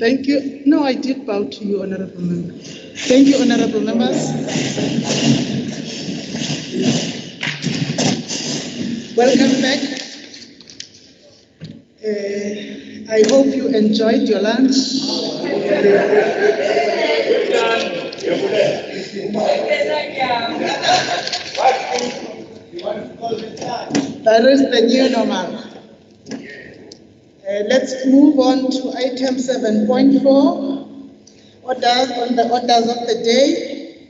Thank you. No, I did bow to you, Honorable Member. Thank you, Honorable Members. Welcome back. I hope you enjoyed your lunch. That is the new normal. Let's move on to item 7.4, orders on the orders of the day.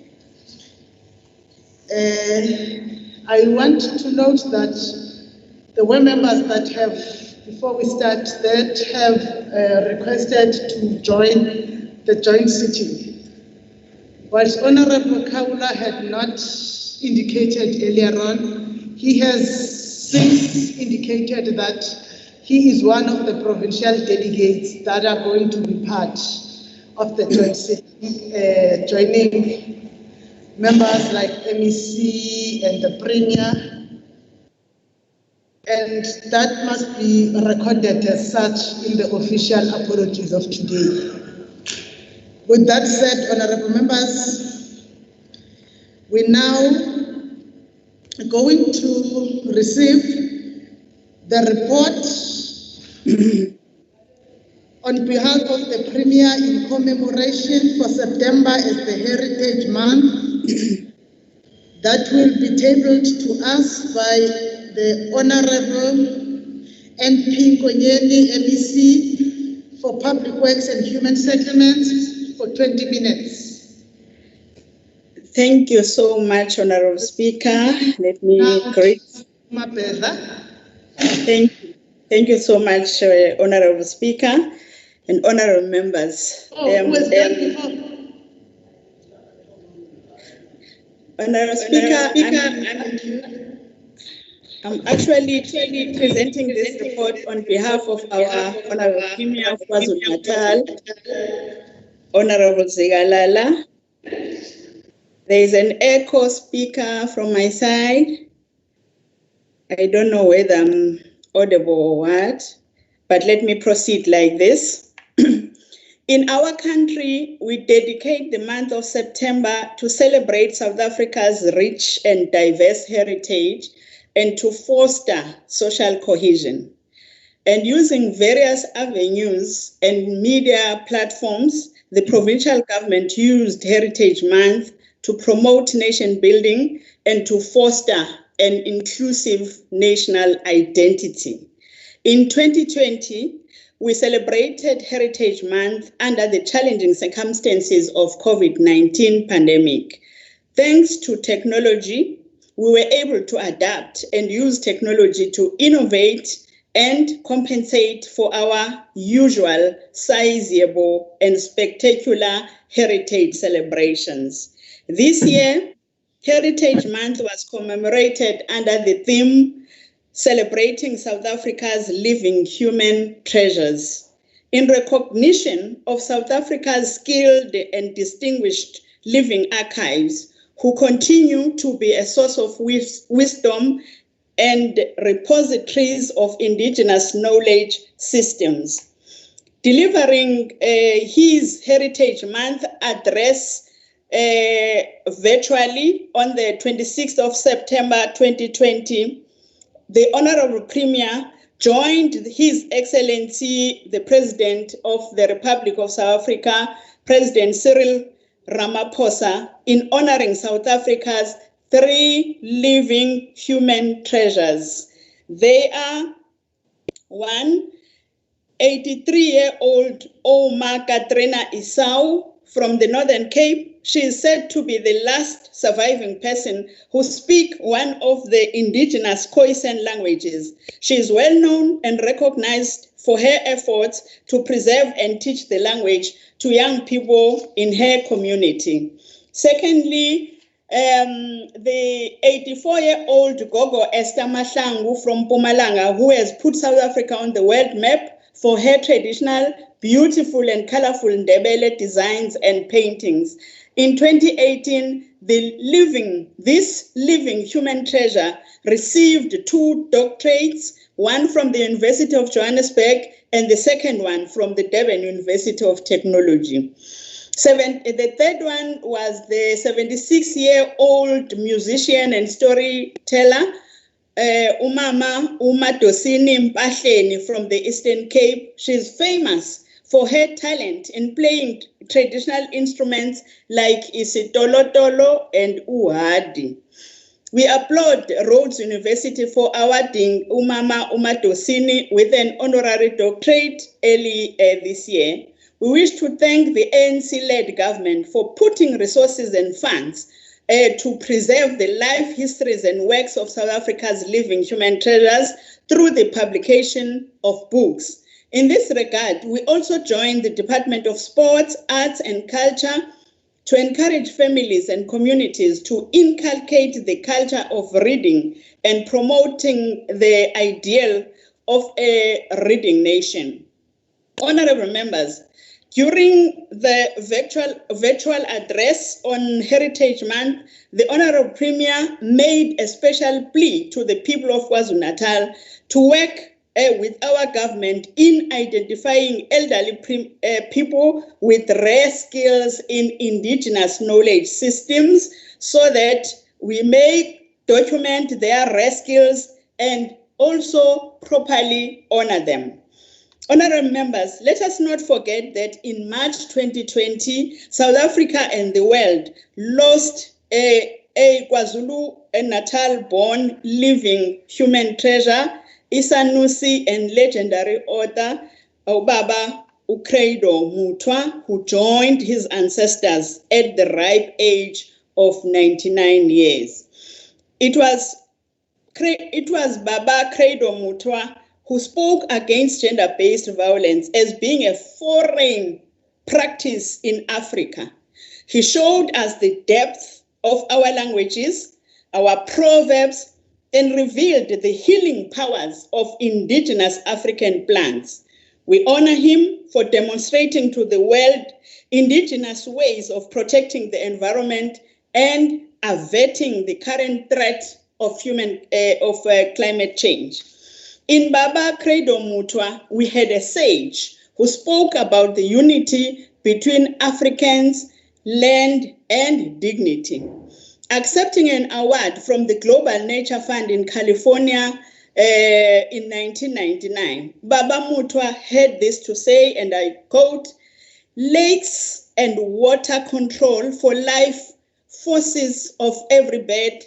I want to note that the WEM members that have, before we start, that have requested to join the joint sitting. Whilst Honorable Kaula had not indicated earlier on, he has since indicated that he is one of the provincial delegates that are going to be part of the joint sitting, joining members like MEC and the Premier. And that must be recorded as such in the official apologies of today. With that said, honorable members, we're now going to receive the report on behalf of the Premier in commemoration for September as the Heritage Month that will be tabled to us by the Honorable MP Nkonyeni, MEC for Public Works and Human Settlements, for 20 minutes. Thank you so much, Honorable Speaker. Let me greet. Thank you so much, Honorable Speaker and Honorable Members. Honorable Speaker, I'm actually presenting this report on behalf of our Honorable Premier of KwaZulu-Natal, Honorable Zigalala. There is an echo speaker from my side. I don't know whether I'm audible or what, but let me proceed like this. In our country, we dedicate the month of September to celebrate South Africa's rich and diverse heritage and to foster social cohesion. And using various avenues and media platforms, the provincial government used Heritage Month to promote nation building and to foster an inclusive national identity. In 2020, we celebrated Heritage Month under the challenging circumstances of COVID-19 pandemic. Thanks to technology, we were able to adapt and use technology to innovate and compensate for our usual sizable and spectacular heritage celebrations. This year, Heritage Month was commemorated under the theme Celebrating South Africa's Living Human Treasures. In recognition of South Africa's skilled and distinguished living archives, who continue to be a source of wisdom and repositories of indigenous knowledge systems. Delivering his Heritage Month address virtually on the 26th of September 2020, the Honorable Premier joined His Excellency, the President of the Republic of South Africa, President Cyril Ramaphosa, in honoring South Africa's 3 living human treasures. They are 1, 83-year-old Oma Katrina Isau from the Northern Cape. She is said to be the last surviving person who speaks one of the indigenous Khoisan languages. She is well known and recognized for her efforts to preserve and teach the language to young people in her community. Secondly, the 84-year-old Gogo Esther Mahlangu from Mpumalanga, who has put South Africa on the world map for her traditional, beautiful and colorful Ndebele designs and paintings. In 2018, this living human treasure received 2 doctorates, one from the University of Johannesburg and the second one from the Durban University of Technology. The third one was the 76-year-old musician and storyteller, Umama Dosini Mpahleni from the Eastern Cape. She's famous for her talent in playing traditional instruments like isitolotolo and uhadi. We applaud Rhodes University for awarding Umama Dosini with an honorary doctorate early this year. We wish to thank the ANC-led government for putting resources and funds to preserve the life histories and works of South Africa's living human treasures through the publication of books. In this regard, we also join the Department of Sports, Arts and Culture to encourage families and communities to inculcate the culture of reading and promoting the ideal of a reading nation. Honorable members, during the virtual address on Heritage Month, the Honorable Premier made a special plea to the people of KwaZulu-Natal to work with our government in identifying elderly people with rare skills in indigenous knowledge systems so that we may document their rare skills and also properly honor them. Honorable members, let us not forget that in March 2020, South Africa and the world lost a KwaZulu-Natal born living human treasure, Isanusi and legendary author Ubaba Credo Mutwa, who joined his ancestors at the ripe age of 99 years. It was Baba Credo Mutwa who spoke against gender-based violence as being a foreign practice in Africa. He showed us the depth of our languages, our proverbs, and revealed the healing powers of indigenous African plants. We honor him for demonstrating to the world indigenous ways of protecting the environment and averting the current threat of climate change. In Baba Credo Mutwa, we had a sage who spoke about the unity between Africans, land, and dignity. Accepting an award from the Global Nature Fund in California in 1999, Baba Mutwa had this to say, and I quote, "Lakes and water control for life forces of every bird,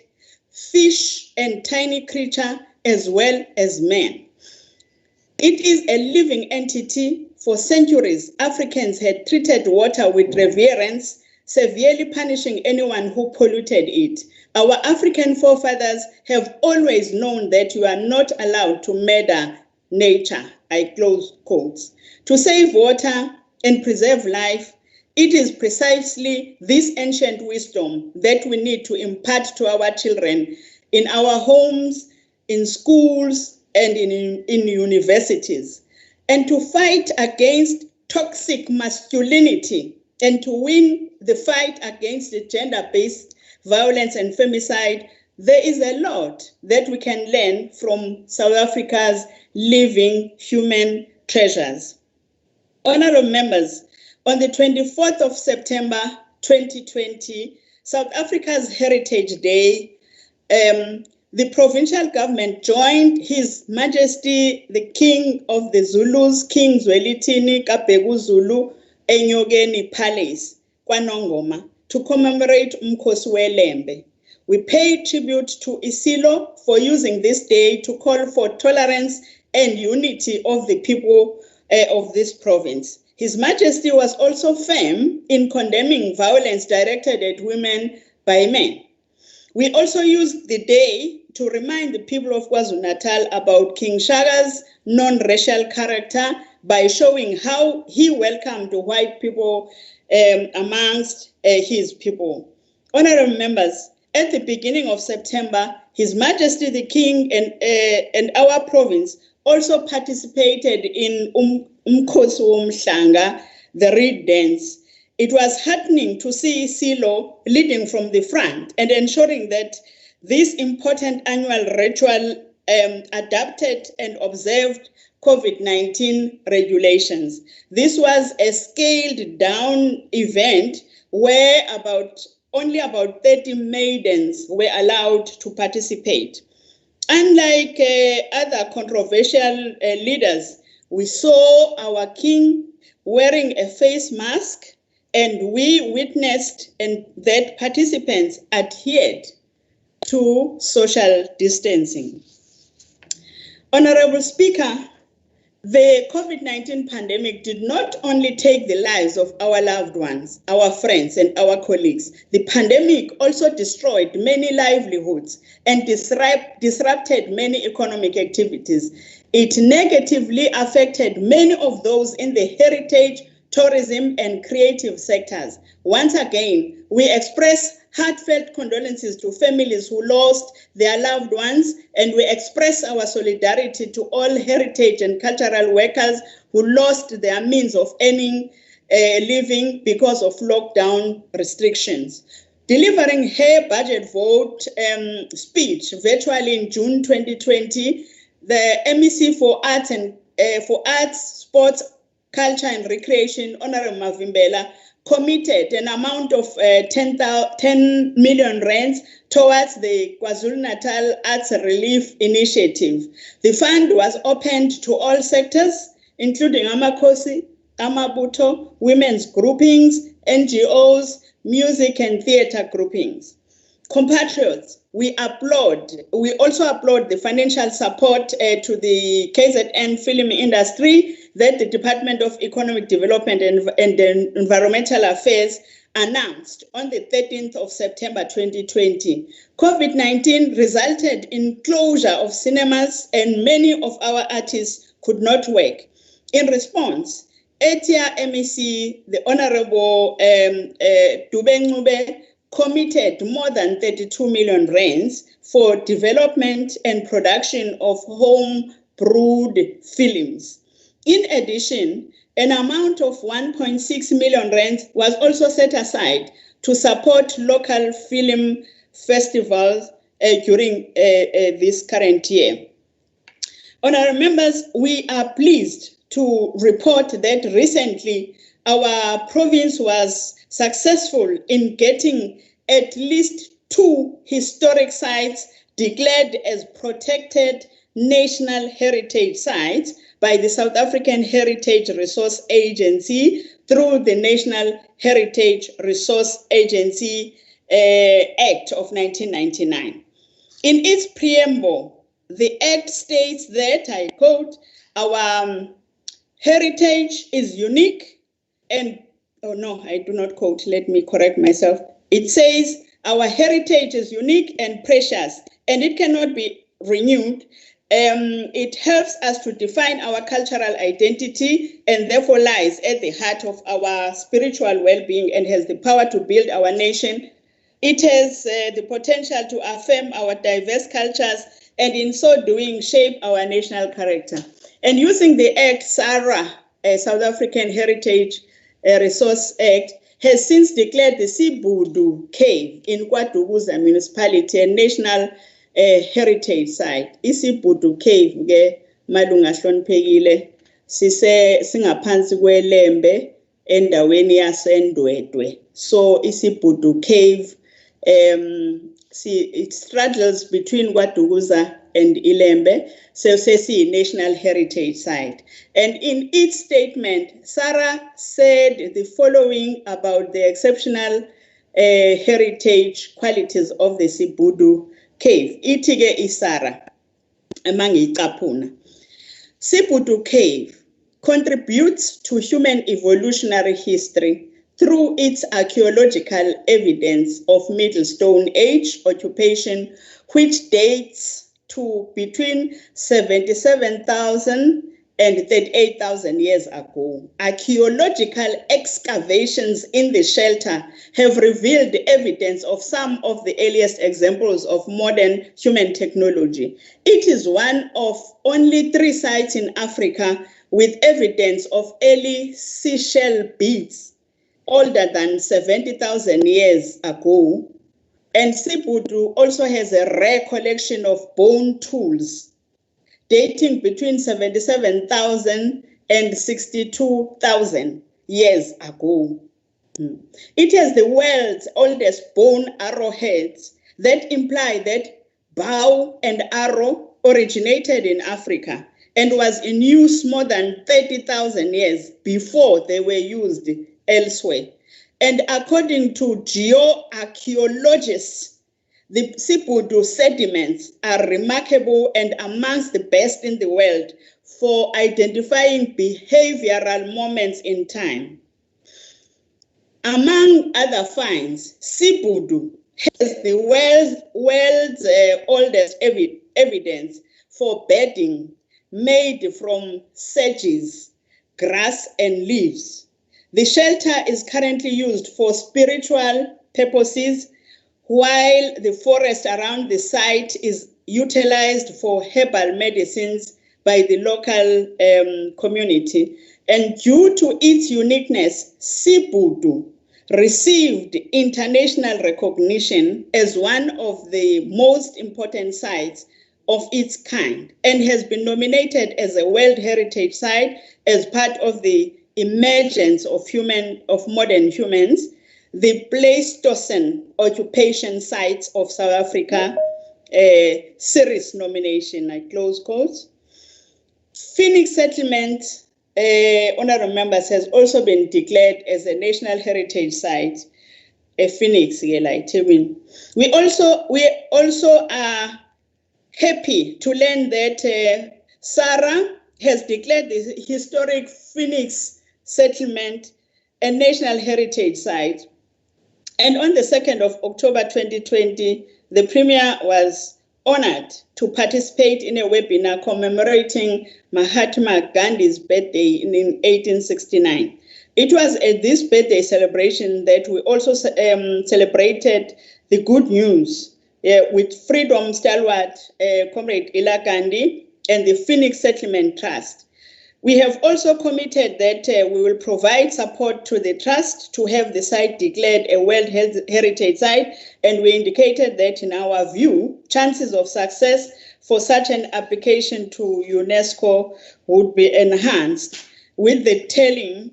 fish, and tiny creature, as well as man. It is a living entity. For centuries, Africans had treated water with reverence, severely punishing anyone who polluted it. Our African forefathers have always known that you are not allowed to murder nature," I close quotes. To save water and preserve life, it is precisely this ancient wisdom that we need to impart to our children in our homes, in schools, and in universities, and to fight against toxic masculinity and to win the fight against the gender-based violence and femicide. There is a lot that we can learn from South Africa's living human treasures. Honorable members, on the 24th of September 2020, South Africa's Heritage Day, the provincial government joined His Majesty the King of the Zulus, King Zwelithini Kabheka Zulu, Enyokeni Palace, KwaNongoma, to commemorate Umkhosi weLembe. We pay tribute to Isilo for using this day to call for tolerance and unity of the people of this province. His Majesty was also firm in condemning violence directed at women by men. We also used the day to remind the people of KwaZulu-Natal about King Shaka's non-racial character by showing how he welcomed white people amongst his people. Honorable members, at the beginning of September, His Majesty the King and our province also participated in Umkhosi Womhlanga, the reed dance. It was heartening to see Silo leading from the front and ensuring that this important annual ritual adapted and observed COVID-19 regulations. This was a scaled down event where only about 30 maidens were allowed to participate. Unlike other controversial leaders, we saw our king wearing a face mask, and we witnessed that participants adhered to social distancing. Honorable Speaker, the COVID-19 pandemic did not only take the lives of our loved ones, our friends, and our colleagues. The pandemic also destroyed many livelihoods and disrupted many economic activities. It negatively affected many of those in the heritage, tourism, and creative sectors. Once again, we express heartfelt condolences to families who lost their loved ones, and we express our solidarity to all heritage and cultural workers who lost their means of earning a living because of lockdown restrictions. Delivering her budget vote speech virtually in June 2020, the MEC for Arts, Sports, Culture and Recreation, Honorable Mavimbela, committed an amount of 10 million rands towards the KwaZulu-Natal Arts Relief Initiative. The fund was opened to all sectors, including Amakosi, Amabuto, women's groupings, NGOs, music and theatre groupings. Compatriots, we also applaud the financial support to the KZN film industry that the Department of Economic Development and Environmental Affairs announced on the 13th of September 2020. COVID-19 resulted in closure of cinemas and many of our artists could not work. In response, Etia MEC, the Honorable Dube committed more than 32 million rands for development and production of home-brewed films. In addition, an amount of 1.6 million rands was also set aside to support local film festivals during this current year. Honourable members, we are pleased to report that recently our province was successful in getting at least 2 historic sites declared as protected national heritage sites by the South African Heritage Resource Agency through the National Heritage Resource Agency Act of 1999. In its preamble, the Act states that, I quote, our heritage is unique and, oh no, I do not quote, let me correct myself. It says our heritage is unique and precious and it cannot be renewed. It helps us to define our cultural identity and therefore lies at the heart of our spiritual well-being and has the power to build our nation. It has the potential to affirm our diverse cultures and in so doing shape our national character. And using the Act, SARA, South African Heritage Resource Act, has since declared the Sibudu Cave in KwaDukuza Municipality a national heritage site. Isibudu Cave ke malunga hloniphekile singaphansi kwelembe endaweni yaseNdwedwe. So Isibudu Cave it straddles between KwaDukuza and Ilembe, so says a national heritage site. And in its statement, SARA said the following about the exceptional heritage qualities of the Sibudu Cave. Itige isara amangi iqaphuna. Sibudu Cave contributes to human evolutionary history through its archaeological evidence of Middle Stone Age occupation, which dates to between 77,000 and 38,000 years ago. Archaeological excavations in the shelter have revealed evidence of some of the earliest examples of modern human technology. It is one of only 3 sites in Africa with evidence of early seashell beads older than 70,000 years ago. And Sibudu also has a rare collection of bone tools dating between 77,000 and 62,000 years ago. It has the world's oldest bone arrowheads that imply that bow and arrow originated in Africa and was in use more than 30,000 years before they were used elsewhere. And according to geoarchaeologists, the Sibudu sediments are remarkable and amongst the best in the world for identifying behavioral moments in time. Among other finds, Sibudu has the world's oldest evidence for bedding made from sedges, grass, and leaves. The shelter is currently used for spiritual purposes, while the forest around the site is utilized for herbal medicines by the local community. And due to its uniqueness, Sibudu received international recognition as one of the most important sites of its kind and has been nominated as a World Heritage Site as part of the emergence of modern humans, the Pleistocene Occupation Sites of South Africa series nomination, I close quotes. Phoenix Settlement, honorable members, has also been declared as a National Heritage Site, Phoenix. We also are happy to learn that Sarah has declared the historic Phoenix Settlement a National Heritage Site. And on the 2nd of October 2020, the Premier was honored to participate in a webinar commemorating Mahatma Gandhi's birthday in 1869. It was at this birthday celebration that we also celebrated the good news with Freedom Stalwart, Comrade Ila Gandhi, and the Phoenix Settlement Trust. We have also committed that we will provide support to the trust to have the site declared a World Heritage Site, and we indicated that in our view, chances of success for such an application to UNESCO would be enhanced with the telling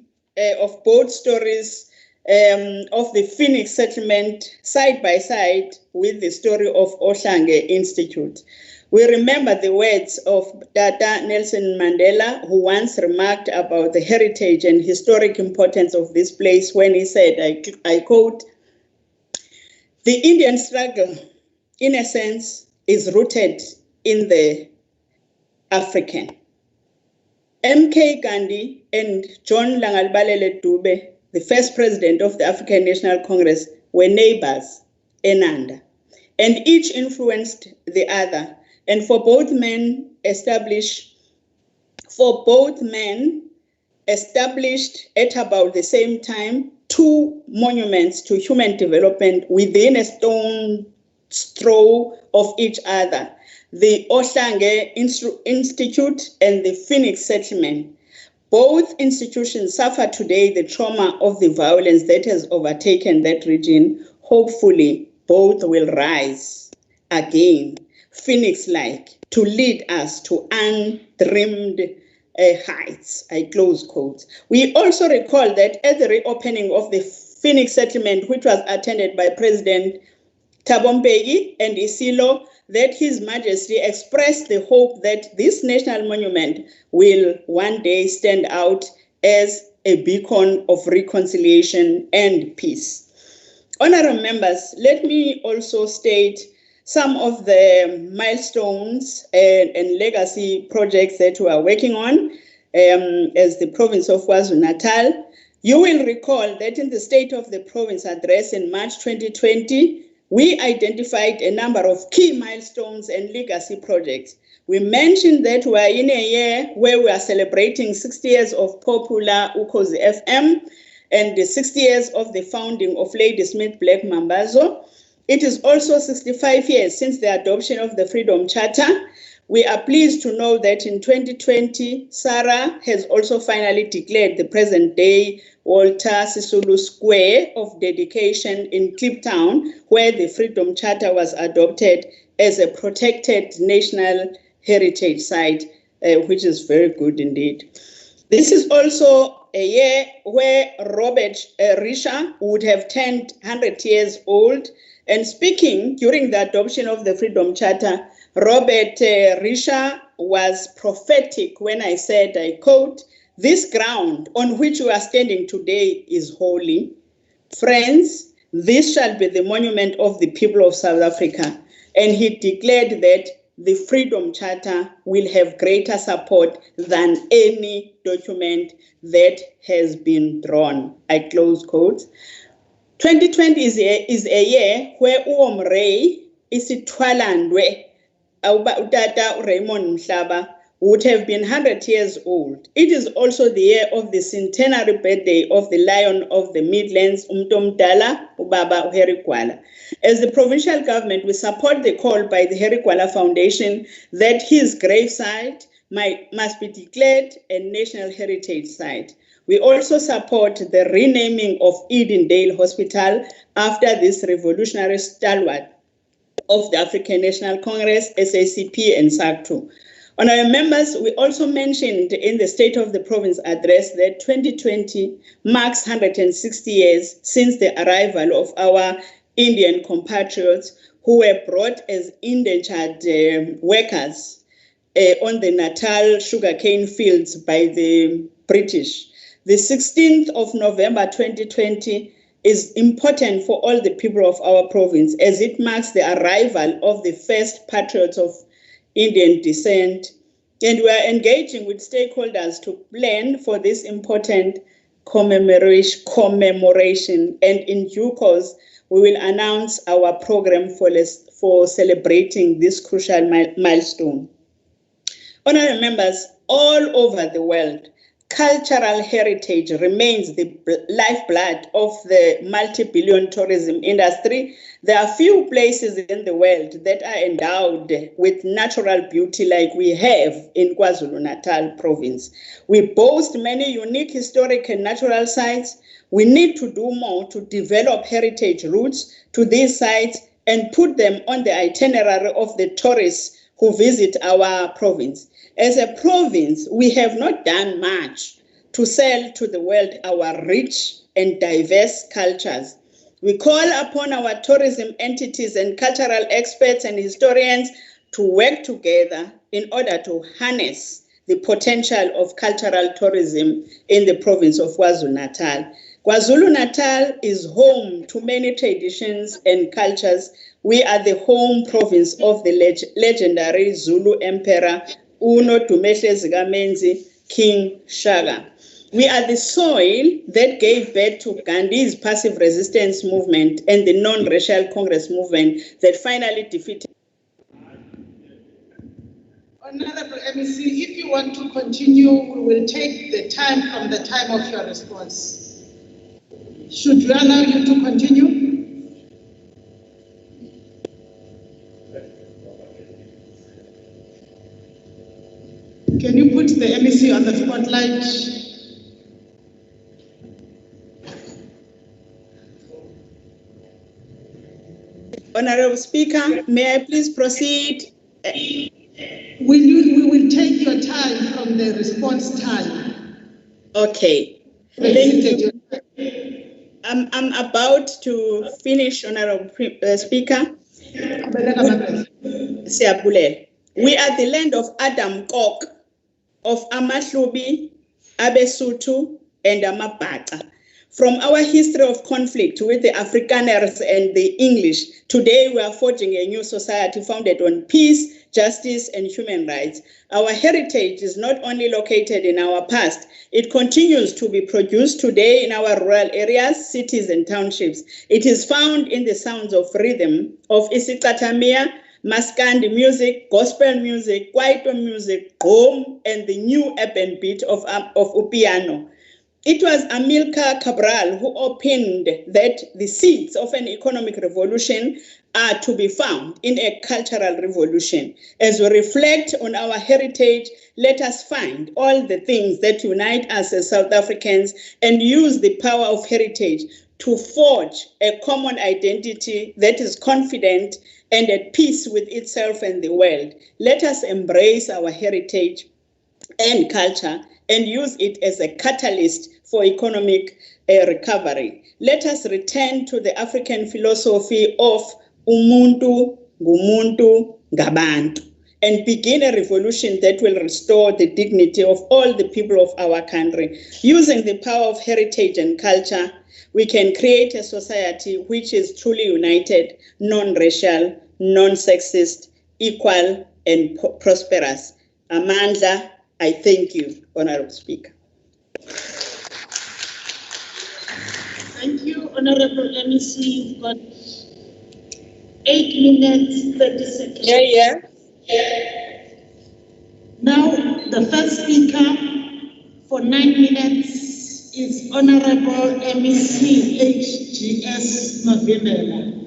of both stories of the Phoenix Settlement side by side with the story of Ohlange Institute. We remember the words of Tata Nelson Mandela, who once remarked about the heritage and historic importance of this place when he said, I quote, "The Indian struggle, in a sense, is rooted in the African." M.K. Gandhi and John Langalibalele Dube, the first president of the African National Congress, were neighbors, Enanda, and each influenced the other. And for both men established at about the same time 2 monuments to human development within a stone's throw of each other, the Ohlange Institute and the Phoenix Settlement. Both institutions suffer today the trauma of the violence that has overtaken that region. Hopefully, both will rise again, Phoenix-like, to lead us to undreamed heights. I close quotes. We also recall that at the reopening of the Phoenix Settlement, which was attended by President Thabo Mbeki and Isilo, that His Majesty expressed the hope that this national monument will one day stand out as a beacon of reconciliation and peace. Honorable members, let me also state some of the milestones and legacy projects that we are working on as the province of KwaZulu-Natal. You will recall that in the State of the Province address in March 2020, we identified a number of key milestones and legacy projects. We mentioned that we are in a year where we are celebrating 60 years of popular Ukhozi FM and the 60 years of the founding of Ladysmith Black Mambazo. It is also 65 years since the adoption of the Freedom Charter. We are pleased to know that in 2020, SARA has also finally declared the present-day Walter Sisulu Square of dedication in Kliptown, where the Freedom Charter was adopted, as a protected national heritage site, which is very good indeed. This is also a year where Robert Risha would have turned 100 years old. And speaking during the adoption of the Freedom Charter, Robert Risha was prophetic when I said, I quote, "This ground on which we are standing today is holy. Friends, this shall be the monument of the people of South Africa." And he declared that the Freedom Charter will have greater support than any document that has been drawn. I close quotes. 2020 is a year where uOmrey isithwalandwe utata Raymond Mhlaba would have been 100 years old. It is also the year of the centenary birthday of the Lion of the Midlands, Umtomdala Ubaba Herikwala. As the provincial government, we support the call by the Herikwala Foundation that his gravesite must be declared a national heritage site. We also support the renaming of Edendale Hospital after this revolutionary stalwart of the African National Congress, SACP and SACTU. Honourable members, we also mentioned in the State of the Province address that 2020 marks 160 years since the arrival of our Indian compatriots who were brought as indentured workers on the Natal sugarcane fields by the British. The 16th of November 2020 is important for all the people of our province as it marks the arrival of the first patriots of Indian descent, and we are engaging with stakeholders to plan for this important commemoration, and in due course we will announce our program for celebrating this crucial milestone. Honourable members, all over the world, cultural heritage remains the lifeblood of the multi-billion tourism industry. There are few places in the world that are endowed with natural beauty like we have in KwaZulu-Natal province. We boast many unique historic and natural sites. We need to do more to develop heritage routes to these sites and put them on the itinerary of the tourists who visit our province. As a province, we have not done much to sell to the world our rich and diverse cultures. We call upon our tourism entities and cultural experts and historians to work together in order to harness the potential of cultural tourism in the province of KwaZulu-Natal. KwaZulu-Natal is home to many traditions and cultures. We are the home province of the legendary Zulu Emperor Uno Dumehle Zikamenzi, King Shaka. We are the soil that gave birth to Gandhi's passive resistance movement and the non-racial Congress movement that finally defeated. Honourable MEC, if you want to continue, we will take the time from the time of your response. Should we allow you to continue? Can you put the MEC on the spotlight? Honourable Speaker, may I please proceed? We will take your time from the response time. Okay. Thank you. I'm about to finish, Honourable Speaker. We are the land of Adam Kok, of Amahlubi, Abesutu, and Amabata. From our history of conflict with the Afrikaners and the English, today we are forging a new society founded on peace, justice, and human rights. Our heritage is not only located in our past, it continues to be produced today in our rural areas, cities, and townships. It is found in the sounds of rhythm of isicathamiya, Maskandi music, gospel music, kwaito music, gqom, and the new urban beat of upiano. It was Amilcar Cabral who opened that the seeds of an economic revolution are to be found in a cultural revolution. As we reflect on our heritage, let us find all the things that unite us as South Africans and use the power of heritage to forge a common identity that is confident and at peace with itself and the world. Let us embrace our heritage and culture and use it as a catalyst for economic recovery. Let us return to the African philosophy of umuntu ngumuntu ngabantu and begin a revolution that will restore the dignity of all the people of our country. Using the power of heritage and culture, we can create a society which is truly united, non-racial, non-sexist, equal, and prosperous. Amandla, I thank you, Honorable Speaker. Thank you, Honorable MEC. You've got 8 minutes, 30 seconds. Yeah. Now, the first speaker for 9 minutes is Honorable MEC HGS Mavinela.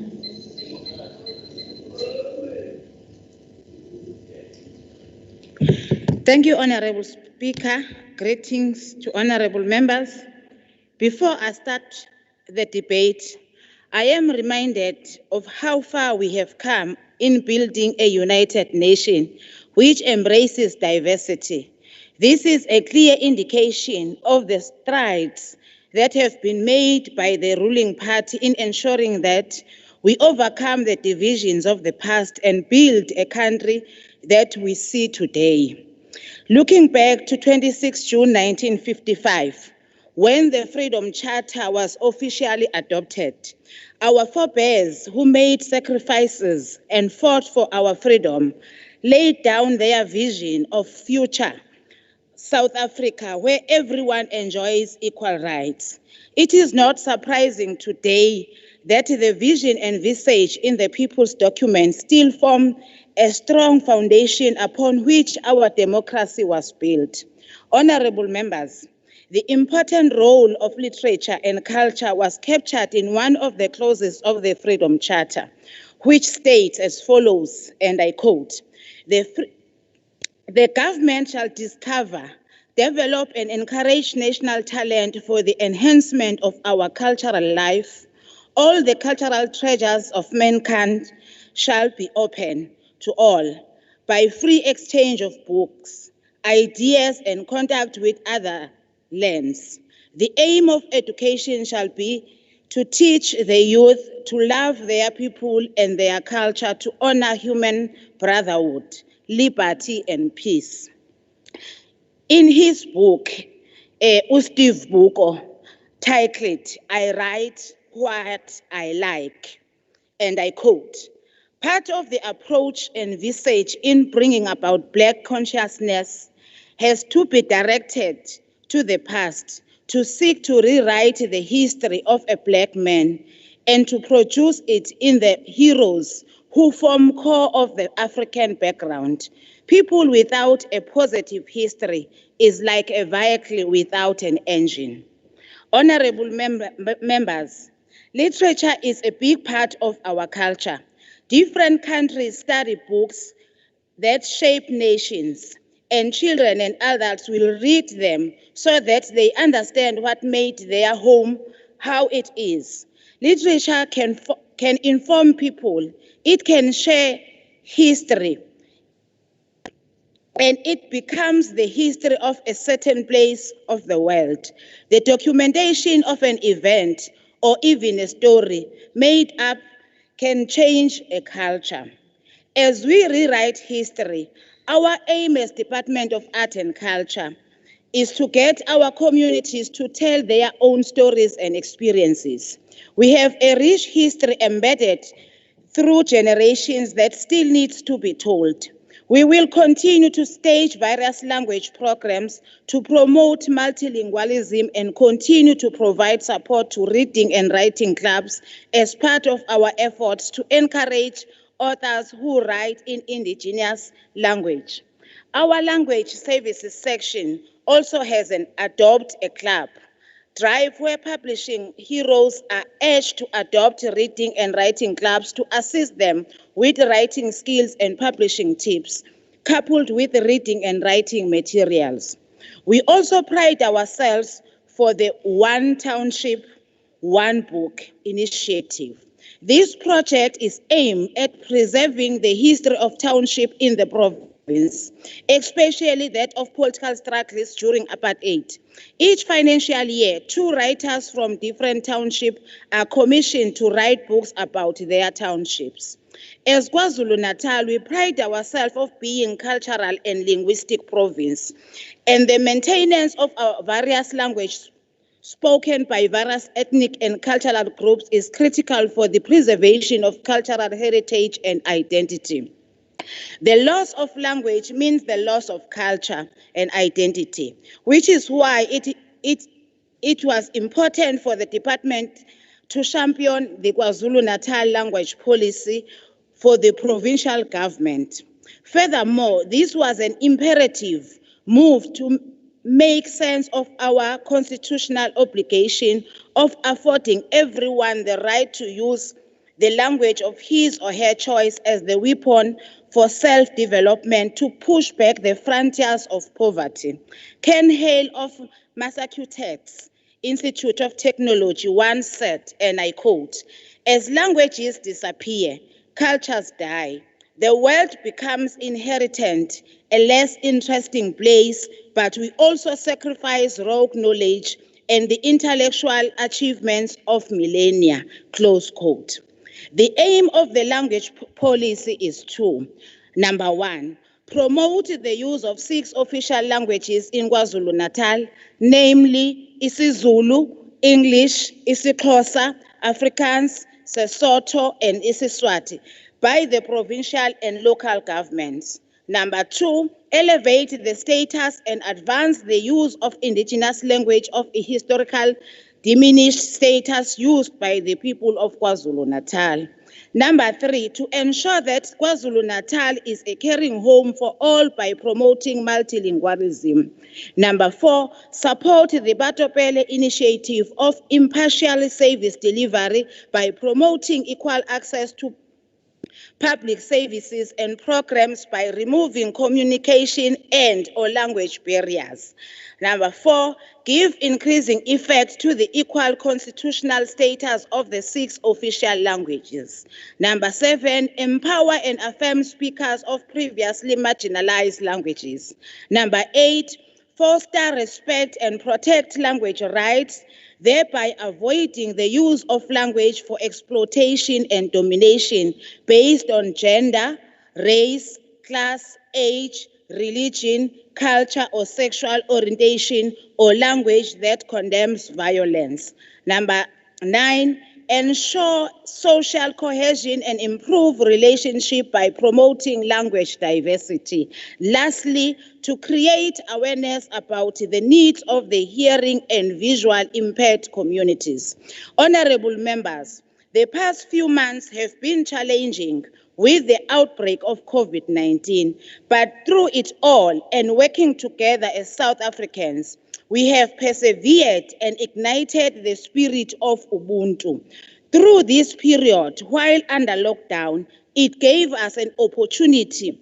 Thank you, Honorable Speaker. Greetings to honorable members. Before I start the debate, I am reminded of how far we have come in building a united nation which embraces diversity. This is a clear indication of the strides that have been made by the ruling party in ensuring that we overcome the divisions of the past and build a country that we see today. Looking back to 26 June 1955, when the Freedom Charter was officially adopted, our forebears who made sacrifices and fought for our freedom laid down their vision of future South Africa where everyone enjoys equal rights. It is not surprising today that the vision envisaged in the People's Document still form a strong foundation upon which our democracy was built. Honorable members, the important role of literature and culture was captured in one of the clauses of the Freedom Charter, which states as follows, and I quote, "The government shall discover, develop and encourage national talent for the enhancement of our cultural life. All the cultural treasures of mankind shall be open to all by free exchange of books, ideas and contact with other lands. The aim of education shall be to teach the youth to love their people and their culture, to honor human brotherhood, liberty and peace." In his book, Steve Biko, titled, "I Write What I Like," and I quote, "Part of the approach envisaged in bringing about Black consciousness has to be directed to the past, to seek to rewrite the history of a Black man and to produce it in the heroes who form core of the African background. People without a positive history is like a vehicle without an engine." Honorable members, literature is a big part of our culture. Different countries study books that shape nations, and children and adults will read them so that they understand what made their home how it is. Literature can inform people, it can share history, and it becomes the history of a certain place of the world. The documentation of an event or even a story made up can change a culture. As we rewrite history, our aim as Department of Art and Culture is to get our communities to tell their own stories and experiences. We have a rich history embedded through generations that still needs to be told. We will continue to stage various language programs to promote multilingualism and continue to provide support to reading and writing clubs as part of our efforts to encourage authors who write in indigenous language. Our language services section also has an Adopt a Club drive where publishing heroes are urged to adopt reading and writing clubs to assist them with writing skills and publishing tips, coupled with reading and writing materials. We also pride ourselves for the One Township, One Book initiative. This project is aimed at preserving the history of township in the province, especially that of political struggles during apartheid. Each financial year, 2 writers from different townships are commissioned to write books about their townships. As KwaZulu-Natal, we pride ourselves of being cultural and linguistic province, and the maintenance of our various languages spoken by various ethnic and cultural groups is critical for the preservation of cultural heritage and identity. The loss of language means the loss of culture and identity, which is why it was important for the department to champion the KwaZulu-Natal language policy for the provincial government. Furthermore, this was an imperative move to make sense of our constitutional obligation of affording everyone the right to use the language of his or her choice as the weapon for self-development to push back the frontiers of poverty. Ken Hale of Massachusetts Institute of Technology once said, and I quote, "As languages disappear, cultures die. The world becomes inherent, a less interesting place, but we also sacrifice raw knowledge and the intellectual achievements of millennia," close quote. The aim of the language policy is two. Number one, promote the use of 6 official languages in KwaZulu-Natal, namely isiZulu, English, isiXhosa, Afrikaans, Sesotho, and isiSwati by the provincial and local governments. Number two, elevate the status and advance the use of indigenous language of a historical diminished status used by the people of KwaZulu-Natal. Number three, to ensure that KwaZulu-Natal is a caring home for all by promoting multilingualism. Number four, support the Batopele initiative of impartial service delivery by promoting equal access to public services and programs by removing communication and or language barriers. Number four, give increasing effect to the equal constitutional status of the 6 official languages. Number seven, empower and affirm speakers of previously marginalized languages. Number eight, foster respect and protect language rights, thereby avoiding the use of language for exploitation and domination based on gender, race, class, age, religion, culture, or sexual orientation, or language that condemns violence. Number 9, ensure social cohesion and improve relationship by promoting language diversity. Lastly, to create awareness about the needs of the hearing and visual impaired communities. Honorable members, the past few months have been challenging with the outbreak of COVID-19, but through it all and working together as South Africans, we have persevered and ignited the spirit of Ubuntu. Through this period, while under lockdown, it gave us an opportunity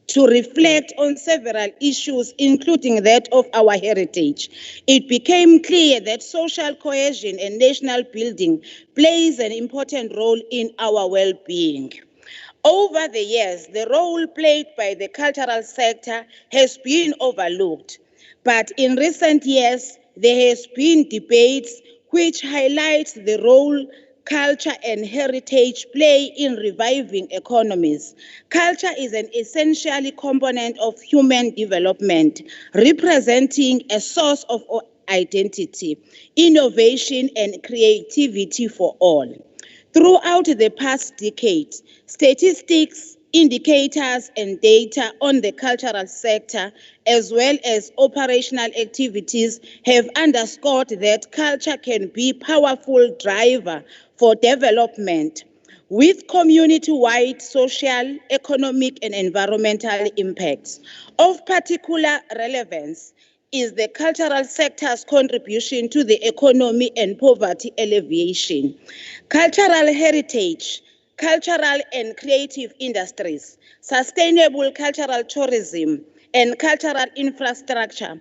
to reflect on several issues, including that of our heritage. It became clear that social cohesion and national building plays an important role in our well-being. Over the years, the role played by the cultural sector has been overlooked. But in recent years, there has been debates which highlight the role culture and heritage play in reviving economies. Culture is an essential component of human development, representing a source of identity, innovation, and creativity for all. Throughout the past decade, statistics, indicators, and data on the cultural sector, as well as operational activities, have underscored that culture can be a powerful driver for development, with community-wide social, economic, and environmental impacts. Of particular relevance is the cultural sector's contribution to the economy and poverty alleviation. Cultural heritage, cultural and creative industries, sustainable cultural tourism, and cultural infrastructure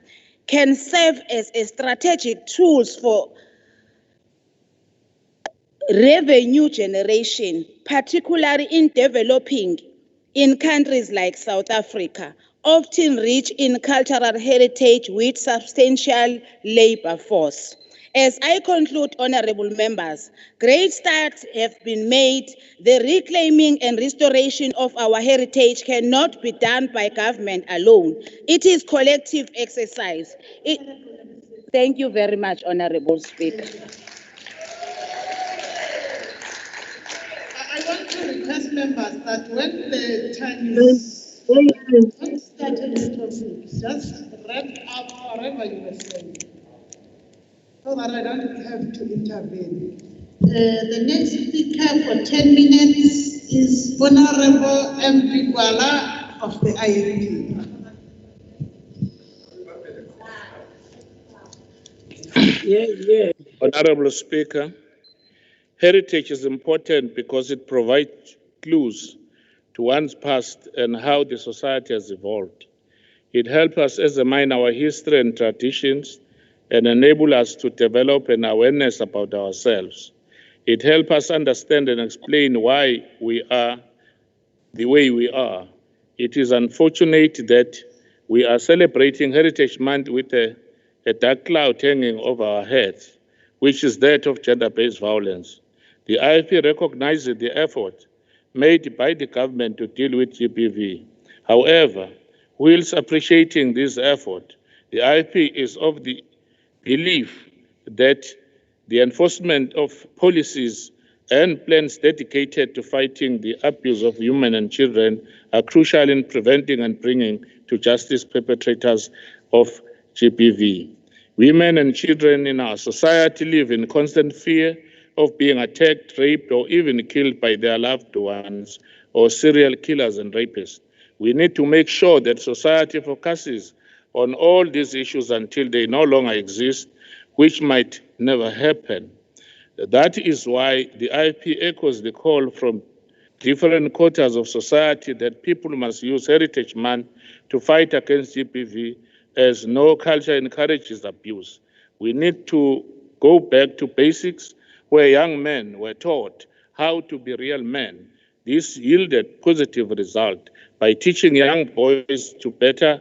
can serve as a strategic tools for revenue generation, particularly in developing in countries like South Africa, often rich in cultural heritage with substantial labor force. As I conclude, honorable members, great strides have been made. The reclaiming and restoration of our heritage cannot be done by government alone. It is collective exercise. Thank you very much, Honorable Speaker. I want to request members that when the time is don't start any topic, just wrap up whatever you were saying, so that I don't have to intervene. The next speaker for 10 minutes is Honorable MP Gwala of the INP. Honorable Speaker, heritage is important because it provides clues to one's past and how the society has evolved. It helps us examine our history and traditions and enable us to develop an awareness about ourselves. It helps us understand and explain why we are the way we are. It is unfortunate that we are celebrating Heritage Month with a dark cloud hanging over our heads, which is that of gender-based violence. The IFP recognizes the effort made by the government to deal with GBV. However, whilst appreciating this effort, the IFP is of the belief that the enforcement of policies and plans dedicated to fighting the abuse of women and children are crucial in preventing and bringing to justice perpetrators of GBV. Women and children in our society live in constant fear of being attacked, raped, or even killed by their loved ones or serial killers and rapists. We need to make sure that society focuses on all these issues until they no longer exist, which might never happen. That is why the IP echoes the call from different quarters of society that people must use Heritage Month to fight against GBV, as no culture encourages abuse. We need to go back to basics where young men were taught how to be real men. This yielded positive result by teaching young boys to better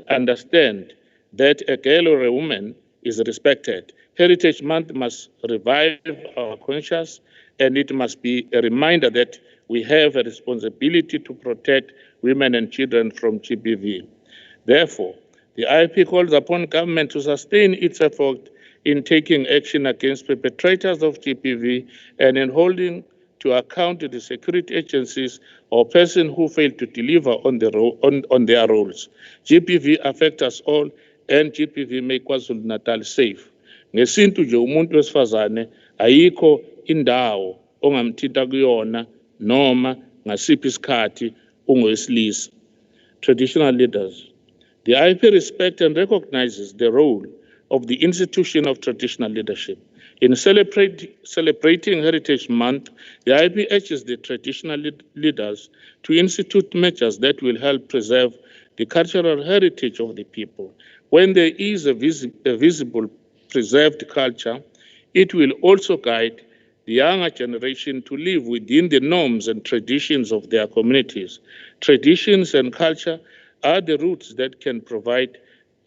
understand that a girl or a woman is respected. Heritage Month must revive our conscience, and it must be a reminder that we have a responsibility to protect women and children from GBV. Therefore, the IIP calls upon government to sustain its effort in taking action against perpetrators of GBV and in holding to account the security agencies or persons who fail to deliver on their roles. GBV affects us all, and GBV make KwaZulu-Natal safe. Ngesintu nje umuntu wesifazane ayikho indawo ongamthinta kuyona noma ngasiphi isikhathi ungowesilisa. Traditional leaders. The IP respects and recognizes the role of the institution of traditional leadership. In celebrating Heritage Month, the IP urges the traditional leaders to institute measures that will help preserve the cultural heritage of the people. When there is a visible preserved culture, it will also guide the younger generation to live within the norms and traditions of their communities. Traditions and culture are the roots that can provide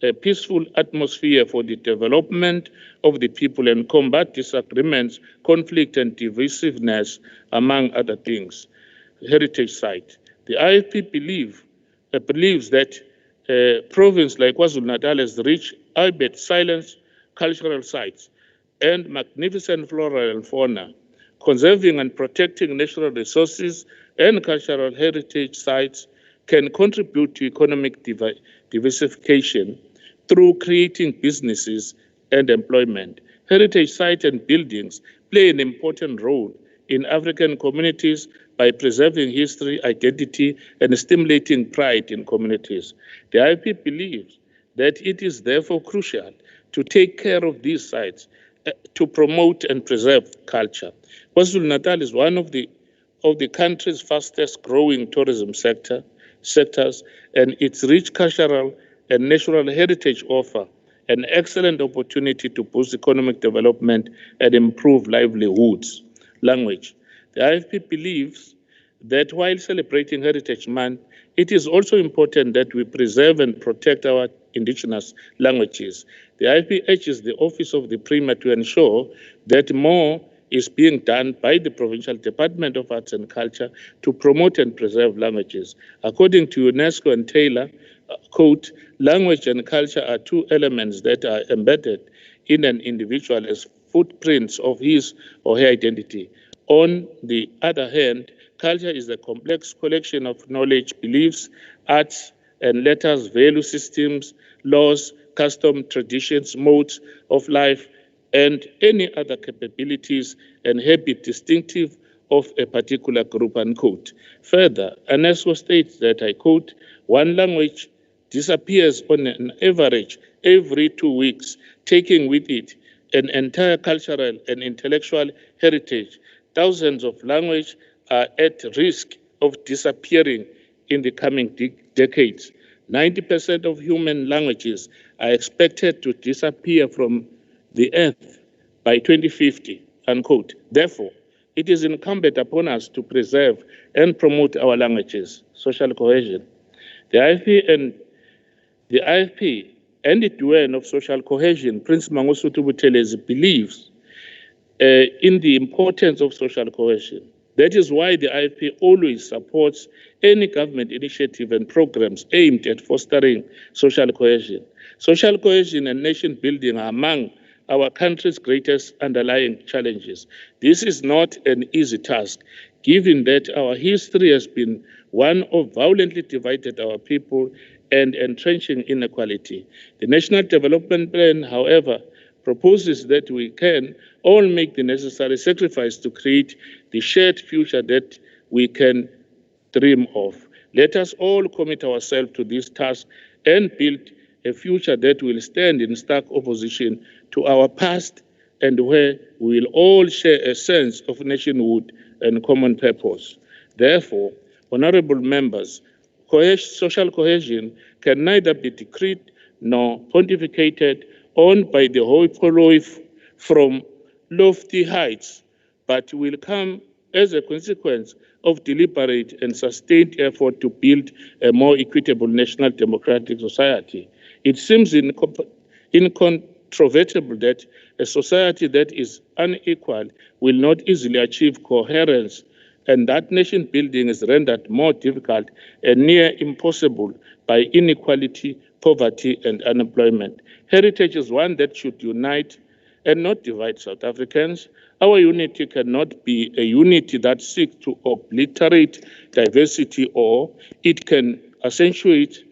a peaceful atmosphere for the development of the people and combat disagreements, conflict, and divisiveness, among other things. Heritage site. The IFP believes that a province like KwaZulu-Natal has rich, albeit silent, cultural sites and magnificent flora and fauna. Conserving and protecting natural resources and cultural heritage sites can contribute to economic diversification through creating businesses and employment. Heritage sites and buildings play an important role in African communities by preserving history, identity, and stimulating pride in communities. The IP believes that it is therefore crucial to take care of these sites to promote and preserve culture. KwaZulu-Natal is one of the country's fastest growing tourism sectors, and its rich cultural and natural heritage offer an excellent opportunity to boost economic development and improve livelihoods. Language. The IFP believes that while celebrating Heritage Month, it is also important that we preserve and protect our indigenous languages. The IFP urges the Office of the Premier to ensure that more is being done by the Provincial Department of Arts and Culture to promote and preserve languages. According to UNESCO and Taylor, quote, language and culture are two elements that are embedded in an individual as footprints of his or her identity. On the other hand, culture is a complex collection of knowledge, beliefs, arts and letters, value systems, laws, customs, traditions, modes of life, and any other capabilities and habit distinctive of a particular group, unquote. Further, UNESCO states that, I quote, one language disappears on an average every 2 weeks, taking with it an entire cultural and intellectual heritage. Thousands of languages are at risk of disappearing in the coming decades. 90% of human languages are expected to disappear from the earth by 2050, unquote. Therefore, it is incumbent upon us to preserve and promote our languages, social cohesion. The IFP and the Duane of Social Cohesion, Prince Mangosuthu Buthelezi, believes in the importance of social cohesion. That is why the IFP always supports any government initiative and programs aimed at fostering social cohesion. Social cohesion and nation building are among our country's greatest underlying challenges. This is not an easy task, given that our history has been one of violently divided our people and entrenching inequality. The National Development Plan, however, proposes that we can all make the necessary sacrifice to create the shared future that we can dream of. Let us all commit ourselves to this task and build a future that will stand in stark opposition to our past and where we will all share a sense of nationhood and common purpose. Therefore, honorable members, social cohesion can neither be decreed nor pontificated on by the hoi polloi from lofty heights, but will come as a consequence of deliberate and sustained effort to build a more equitable national democratic society. It seems incontrovertible that a society that is unequal will not easily achieve coherence, and that nation building is rendered more difficult and near impossible by inequality, poverty, and unemployment. Heritage is one that should unite and not divide South Africans. Our unity cannot be a unity that seeks to obliterate diversity, or it can accentuate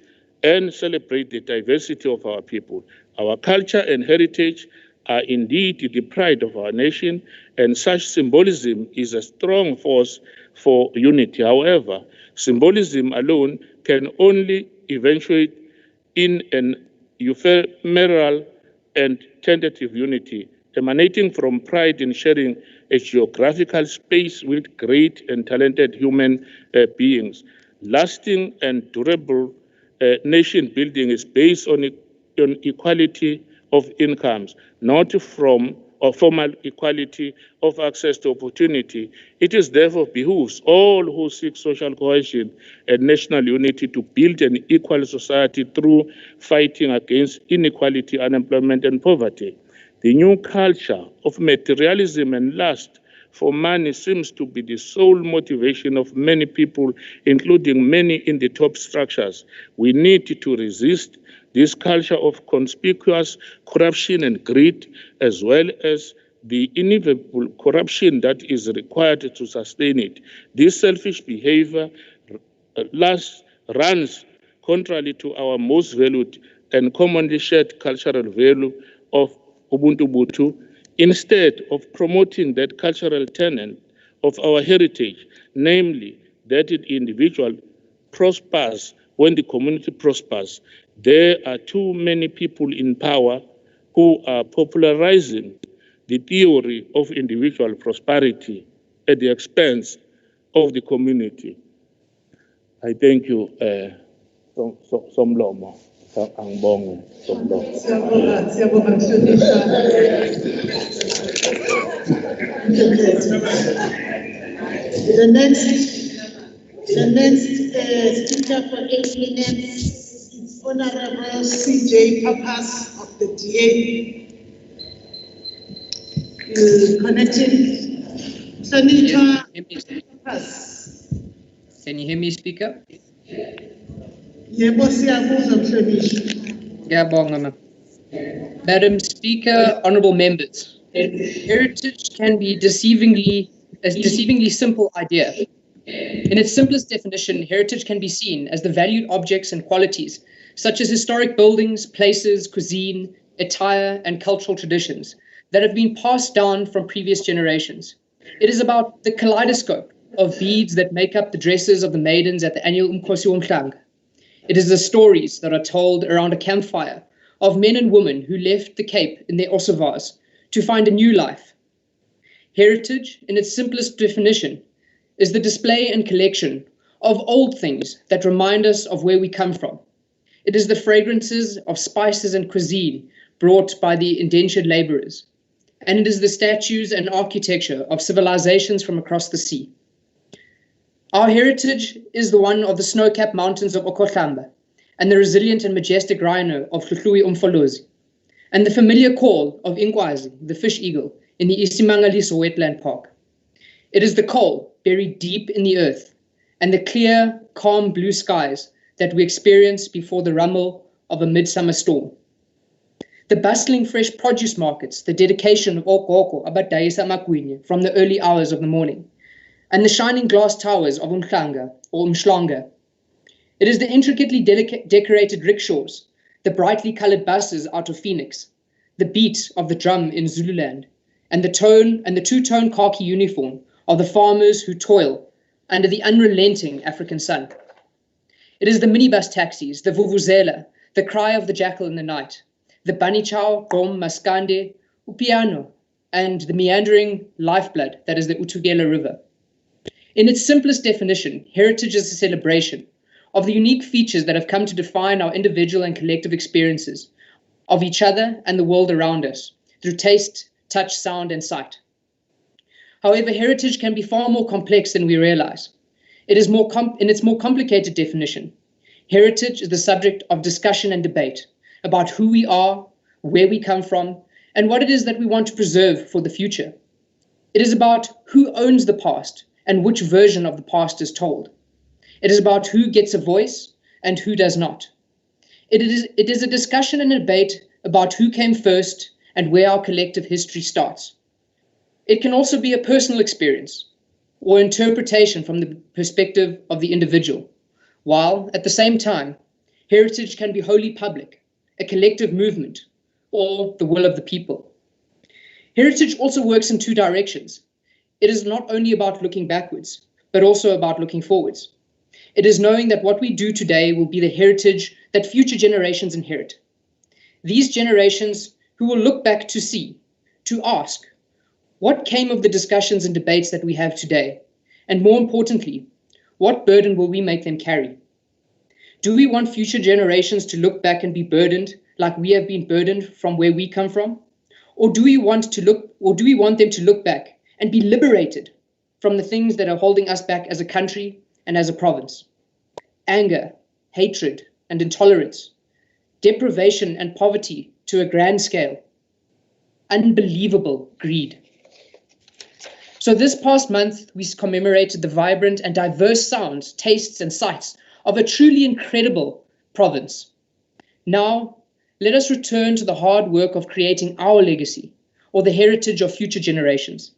and celebrate the diversity of our people. Our culture and heritage are indeed the pride of our nation, and such symbolism is a strong force for unity. However, symbolism alone can only eventuate in an ephemeral and tentative unity, emanating from pride in sharing a geographical space with great and talented human beings. Lasting and durable nation building is based on equality of incomes, not from or formal equality of access to opportunity. It is therefore behooves all who seek social cohesion and national unity to build an equal society through fighting against inequality, unemployment, and poverty. The new culture of materialism and lust for money seems to be the sole motivation of many people, including many in the top structures. We need to resist this culture of conspicuous corruption and greed, as well as the inevitable corruption that is required to sustain it. This selfish behavior runs contrary to our most valued and commonly shared cultural value of Ubuntu Butu. Instead of promoting that cultural tenet of our heritage, namely that the individual prospers when the community prospers, there are too many people in power who are popularizing the theory of individual prosperity at the expense of the community. I thank you, Somlomo. Angibonge, Somlomo. Siyabonga mhlonishwa. The next speaker for 8 minutes is Honorable CJ Papas of the DA. Connecting. Senator Papas. Can you hear me, Speaker? Yebo siyakuzwa mhlonishwa. Ngiyabonga, ma'am. Madam Speaker, honorable members, heritage can be a deceivingly simple idea. In its simplest definition, heritage can be seen as the valued objects and qualities, such as historic buildings, places, cuisine, attire, and cultural traditions that have been passed down from previous generations. It is about the kaleidoscope of beads that make up the dresses of the maidens at the annual Umkhosi Womhlanga. It is the stories that are told around a campfire of men and women who left the Cape in their osavas to find a new life. Heritage, in its simplest definition, is the display and collection of old things that remind us of where we come from. It is the fragrances of spices and cuisine brought by the indentured laborers. And it is the statues and architecture of civilizations from across the sea. Our heritage is the one of the snow-capped mountains of Okhohlamba and the resilient and majestic rhino of Hluhluwe Umfolozi, and the familiar call of Inkwazi, the fish eagle, in the Isimangaliso Wetland Park. It is the coal buried deep in the earth and the clear, calm blue skies that we experience before the rumble of a midsummer storm. The bustling fresh produce markets, the dedication of Okoko Abadayisa Makwinye from the early hours of the morning, and the shining glass towers of Umhlanga or Umhlanga. It is the intricately decorated rickshaws, the brightly colored buses out of Phoenix, the beat of the drum in Zululand, and the two-tone khaki uniform of the farmers who toil under the unrelenting African sun. It is the minibus taxis, the vuvuzela, the cry of the jackal in the night, the banichao, gom, maskande, upiano, and the meandering lifeblood that is the Utugela River. In its simplest definition, heritage is a celebration of the unique features that have come to define our individual and collective experiences of each other and the world around us through taste, touch, sound, and sight. However, heritage can be far more complex than we realize. It is in its more complicated definition. Heritage is the subject of discussion and debate about who we are, where we come from, and what it is that we want to preserve for the future. It is about who owns the past and which version of the past is told. It is about who gets a voice and who does not. It is a discussion and a debate about who came first and where our collective history starts. It can also be a personal experience or interpretation from the perspective of the individual, while at the same time, heritage can be wholly public, a collective movement, or the will of the people. Heritage also works in two directions. It is not only about looking backwards, but also about looking forwards. It is knowing that what we do today will be the heritage that future generations inherit. These generations who will look back to see, to ask, what came of the discussions and debates that we have today? And more importantly, what burden will we make them carry? Do we want future generations to look back and be burdened like we have been burdened from where we come from? Or do we want them to look back and be liberated from the things that are holding us back as a country and as a province? Anger, hatred, and intolerance, deprivation and poverty to a grand scale, unbelievable greed. So this past month, we commemorated the vibrant and diverse sounds, tastes, and sights of a truly incredible province. Now, let us return to the hard work of creating our legacy, or the heritage of future generations.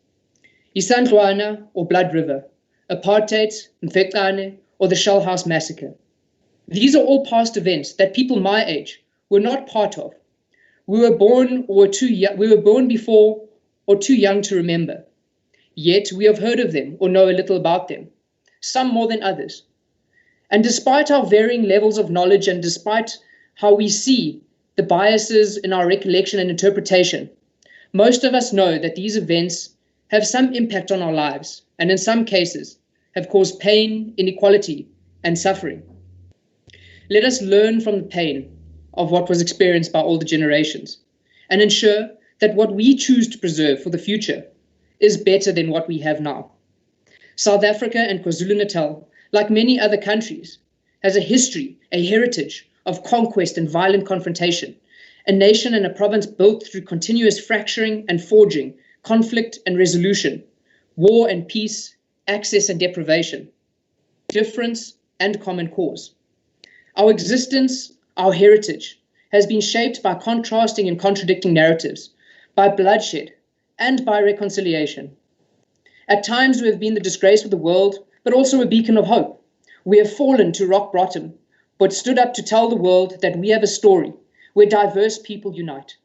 Isandlwana, or Blood River, apartheid, Mfecane, or the Shell House Massacre. These are all past events that people my age were not part of. We were born before or too young to remember. Yet we have heard of them or know a little about them, some more than others. And despite our varying levels of knowledge and despite how we see the biases in our recollection and interpretation, most of us know that these events have some impact on our lives and in some cases have caused pain, inequality, and suffering. Let us learn from the pain of what was experienced by all the generations and ensure that what we choose to preserve for the future is better than what we have now. South Africa and KwaZulu-Natal, like many other countries, has a history, a heritage of conquest and violent confrontation, a nation and a province built through continuous fracturing and forging, conflict and resolution, war and peace, access and deprivation, difference and common cause. Our existence, our heritage, has been shaped by contrasting and contradicting narratives, by bloodshed, and by reconciliation. At times we have been the disgrace of the world, but also a beacon of hope. We have fallen to rock bottom, but stood up to tell the world that we have a story where diverse people unite.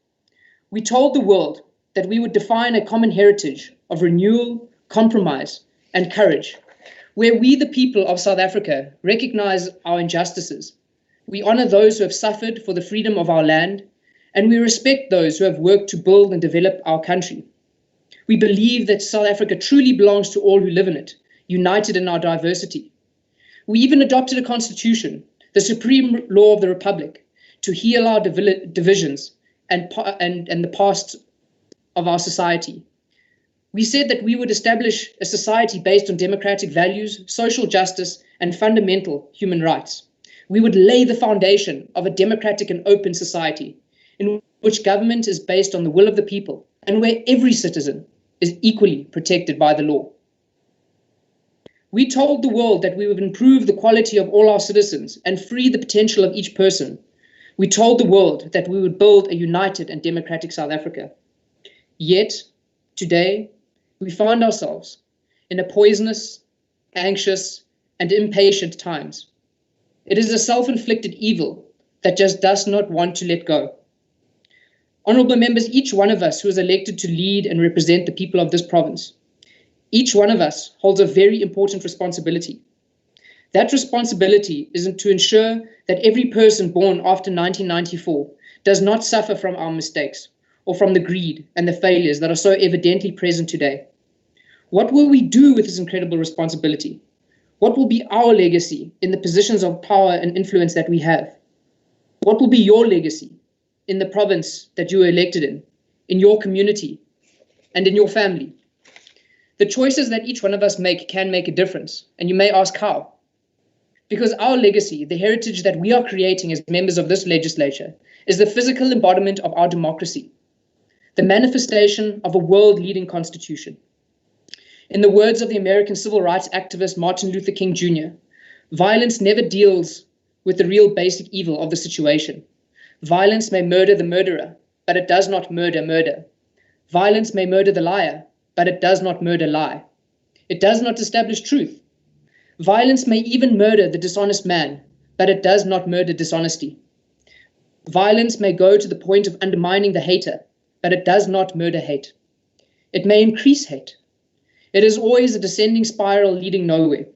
We told the world that we would define a common heritage of renewal, compromise, and courage, where we, the people of South Africa, recognize our injustices. We honor those who have suffered for the freedom of our land, and we respect those who have worked to build and develop our country. We believe that South Africa truly belongs to all who live in it, united in our diversity. We even adopted a constitution, the supreme law of the Republic, to heal our divisions and the past of our society. We said that we would establish a society based on democratic values, social justice, and fundamental human rights. We would lay the foundation of a democratic and open society in which government is based on the will of the people and where every citizen is equally protected by the law. We told the world that we would improve the quality of all our citizens and free the potential of each person. We told the world that we would build a united and democratic South Africa. Yet, today, we find ourselves in a poisonous, anxious, and impatient times. It is a self-inflicted evil that just does not want to let go. Honorable members, each one of us who is elected to lead and represent the people of this province, each one of us holds a very important responsibility. That responsibility is to ensure that every person born after 1994 does not suffer from our mistakes or from the greed and the failures that are so evidently present today. What will we do with this incredible responsibility? What will be our legacy in the positions of power and influence that we have? What will be your legacy in the province that you were elected in your community, and in your family? The choices that each one of us make can make a difference, and you may ask how. Because our legacy, the heritage that we are creating as members of this legislature, is the physical embodiment of our democracy, the manifestation of a world-leading constitution. In the words of the American civil rights activist Martin Luther King Jr., violence never deals with the real basic evil of the situation. Violence may murder the murderer, but it does not murder murder. Violence may murder the liar, but it does not murder lie. It does not establish truth. Violence may even murder the dishonest man, but it does not murder dishonesty. Violence may go to the point of undermining the hater, but it does not murder hate. It may increase hate. It is always a descending spiral leading nowhere.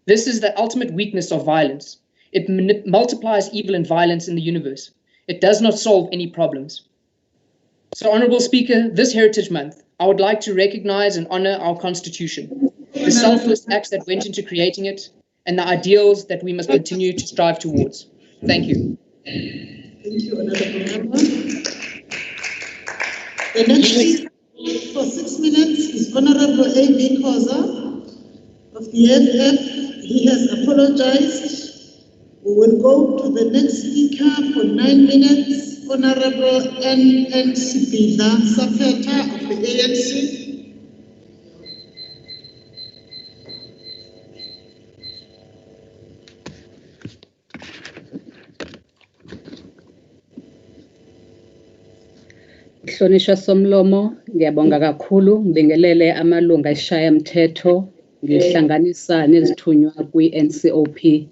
This is the ultimate weakness of violence. It multiplies evil and violence in the universe. It does not solve any problems. So, Honorable Speaker, this Heritage Month, I would like to recognize and honor our Constitution, the selfless acts that went into creating it, and the ideals that we must continue to strive towards. Thank you. Thank you, Honorable Member. The next speaker for 6 minutes is Honorable A.B. Khoza of the FF. He has apologized. We will go to the next speaker for 9 minutes, Honorable N.N. Sibila Sapeta of the ANC. Hlonishwa Somlomo, ngiyabonga kakhulu ngibingelele amalunga esishayamthetho ngihlanganisa nezithunywa kwi-NCOP,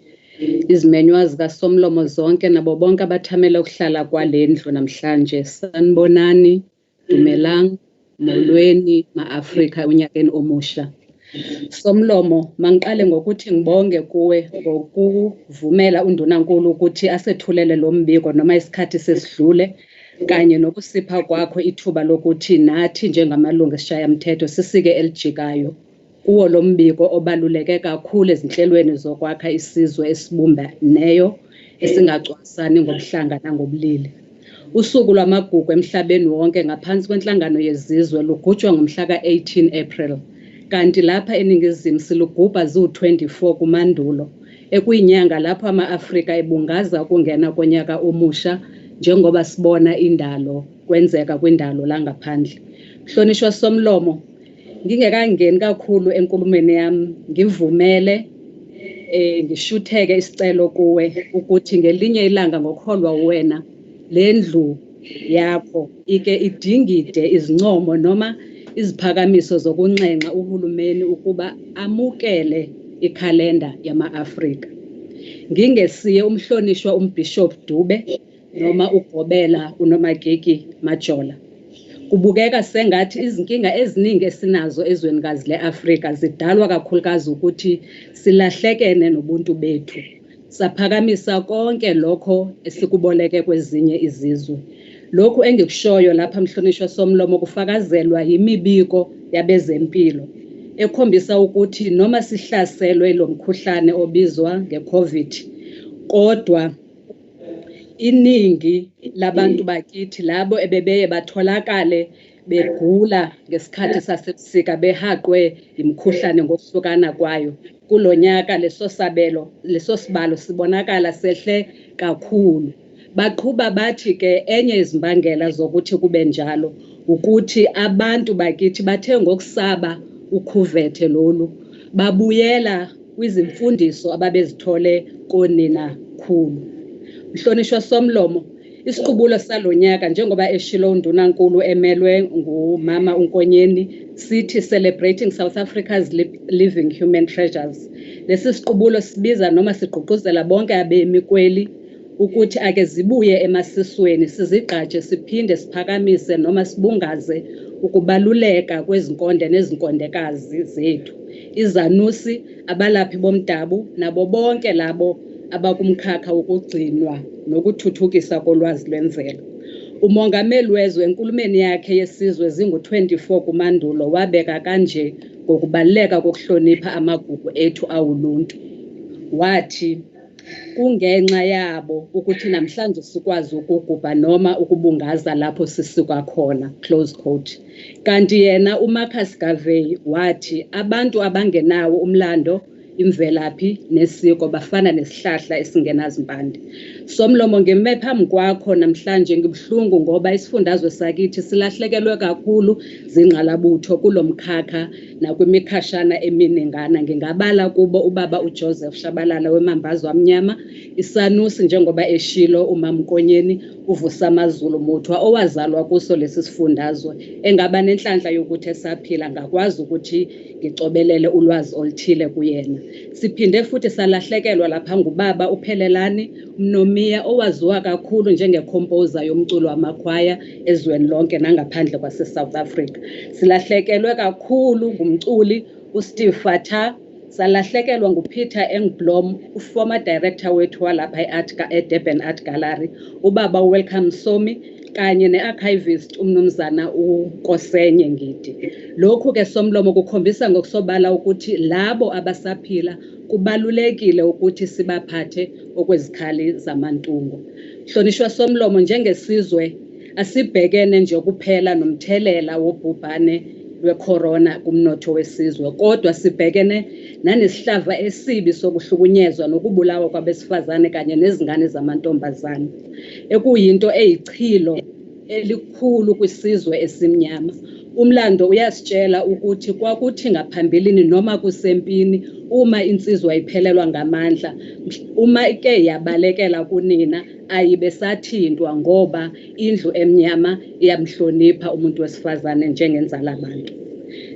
izimenywa zikaSomlomo zonke nabo bonke abathamela ukuhlala kwalendlu namhlanje. Sanibonani, Dumelang, molweni ma-Afrika unyakeni omusha. Somlomo, mangiqale ngokuthi ngibonge kuwe ngokuvumela undunankulu ukuthi asethulele lo mbiko noma isikhathi sesidlule kanye nokusipha kwakho ithuba lokuthi nathi njengamalungu esishayamthetho sisike elijikayo kuwo lo mbiko obaluleke kakhulu ezinhlelweni zokwakha isizwe esibumbeneyo esingacwasani ngobuhlanga nangobulili. Usuku lwamagugu emhlabeni wonke ngaphansi kwenhlangano yezizwe lugujwa ngomhla ka-18 April. Kanti lapha eNingizimu silugubha ziwu-24 kuMandulo, ekuyinyanga lapho ama-Afrika ebungaza ukungena konyaka omusha njengoba sibona indalo kwenzeka kwindalo langaphandle. Mhlonishwa Somlomo, ngingekangeni kakhulu enkulumweni yami, ngivumele ngishutheke isicelo kuwe ukuthi ngelinye ilanga ngokholwa wena lendlu yakho ike idingide izincomo noma iziphakamiso zokunxenxa uhulumeni ukuba amukele ikhalenda yama-Afrika. Ngingesiye umhlonishwa umbishop Dube noma ugobela uNomagigi Majola. Kubukeka sengathi izinkinga eziningi esinazo ezwenikazi le-Afrika zidalwa kakhulukazi ukuthi silahlekene nobuntu bethu. Saphakamisa konke lokho esikuboleke kwezinye izizwe. Lokhu engikushoyo lapha mhlonishwa Somlomo kufakazelwa yimibiko yabezempilo ekhombisa ukuthi noma sihlaselwe lo mkhuhlane obizwa nge-COVID, kodwa iningi labantu bakithi labo ebebeye batholakale begula ngesikhathi sasebusika behaqwe imikhuhlane ngokuhlukana kwayo. Kulonyaka leso sibalo sibonakala sehle kakhulu. Baqhuba bathi ke enye izimbangela zokuthi kube njalo ukuthi abantu bakithi bathe ngokusaba ukhuvethe lolu babuyela kwizimfundiso ababezithole konina khulu. Mhlonishwa Somlomo, isiqubulo salonyaka njengoba eshilo undunankulu emelwe ngumama uNkonyeni sithi Celebrating South Africa's Living Human Treasures. Lesi siqubulo sibiza noma sigqugquzela bonke abemi kweli ukuthi ake zibuye emasisweni sizigqaje siphinde siphakamise noma sibungaze ukubaluleka kwezinkonde nezinkondekazi zethu, izanusi, abalaphi bomdabu nabo bonke labo abakumkhakha wokugcinwa nokuthuthukisa kolwazi lwemvelo. Umongameli wezwe enkulumeni yakhe yesizwe zingu-24 kuMandulo wabeka kanje ngokubaluleka kokuhlonipha amagugu ethu awuluntu. Wathi, kungenxa yabo ukuthi namhlanje sikwazi ukugubha noma ukubungaza lapho sisuka khona, close quote. Kanti yena uMarcus Garvey wathi abantu abangenawo umlando, imvelaphi nesiko bafana nesihlahla esingenazimpande. Somlomo, ngime phambi kwakho namhlanje ngibuhlungu ngoba isifundazwe sakithi silahlekelwe kakhulu zingqalabutho kulomkhakha nakwimikhashana eminingana. Ngingabala kubo ubaba uJoseph Shabalala wemambazo amnyama, isanusi njengoba eshilo umama Nkonyeni, uVusamazulu Muthwa owazalwa kuso lesi sifundazwe, engaba nenhlanhla yokuthi esaphila ngakwazi ukuthi ngicobelele ulwazi oluthile kuyena. Siphinde futhi salahlekelwa lapha ngubaba uPhelelani Mnomiya owaziwa kakhulu njengecomposer yomculo wamakhwaya ezweni lonke nangaphandle kwase-South Africa. Silahlekelwe kakhulu ngumculi uSteve Fatah, salahlekelwa nguPeter Engblom, uformer director wethu walapha eDurban Art Gallery, ubaba uWelcome Somi, kanye ne-archivist umnumzana uNkosenye Ngidi. Lokhu-ke Somlomo kukhombisa ngokusobala ukuthi labo abasaphila kubalulekile ukuthi sibaphathe okwezikhali zamantungo. Mhlonishwa Somlomo, njengesizwe asibhekene nje kuphela nomthelela wobhubhane lwe-corona kumnotho wesizwe, kodwa sibhekene nanesihlava esibi sokuhlukunyezwa nokubulawa kwabesifazane kanye nezingane zamantombazane, ekuyinto eyichilo elikhulu kwisizwe esimnyama. Umlando uyasitshela ukuthi kwakuthi ngaphambilini noma kusempini uma insizwa iphelelwa ngamandla, uma ike yabalekela kunina ayibe sathintwa ngoba indlu emnyama iyamhlonipha umuntu wesifazane njengenzala abantu.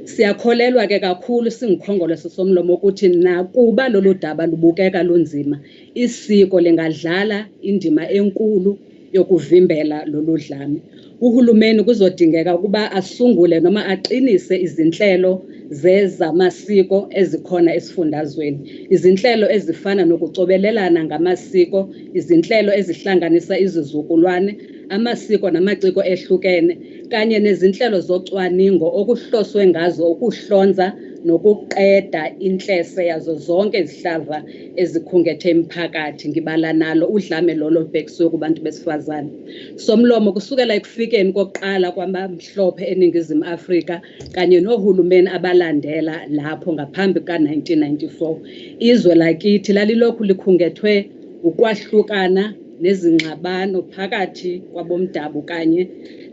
Siyakholelwa ke kakhulu singikhongolo Somlomo ukuthi nakuba lolu daba lubukeka lunzima, isiko lingadlala indima enkulu yokuvimbela lolu dlame. Uhulumeni kuzodingeka ukuba asungule noma aqinise izinhlelo zezamasiko ezikhona esifundazweni. Izinhlelo ezifana nokucobelelana ngamasiko, izinhlelo ezihlanganisa izizukulwane, amasiko namaciko ehlukene, kanye nezinhlelo zocwaningo okuhloswe ngazo ukuhlonza nokuqeda inhlese yazo zonke izihlava ezikhungethe imiphakathi. Ngibala nalo udlame lolo bhekiswe kubantu besifazane. Somlomo kusukela ekufikeni kokuqala kwabamhlophe eNingizimu Afrika kanye nohulumeni abalandela lapho ngaphambi ka-1994. Izwe lakithi lalilokhu likhungethwe ukwahlukana nezingxabano phakathi kwabomdabu kanye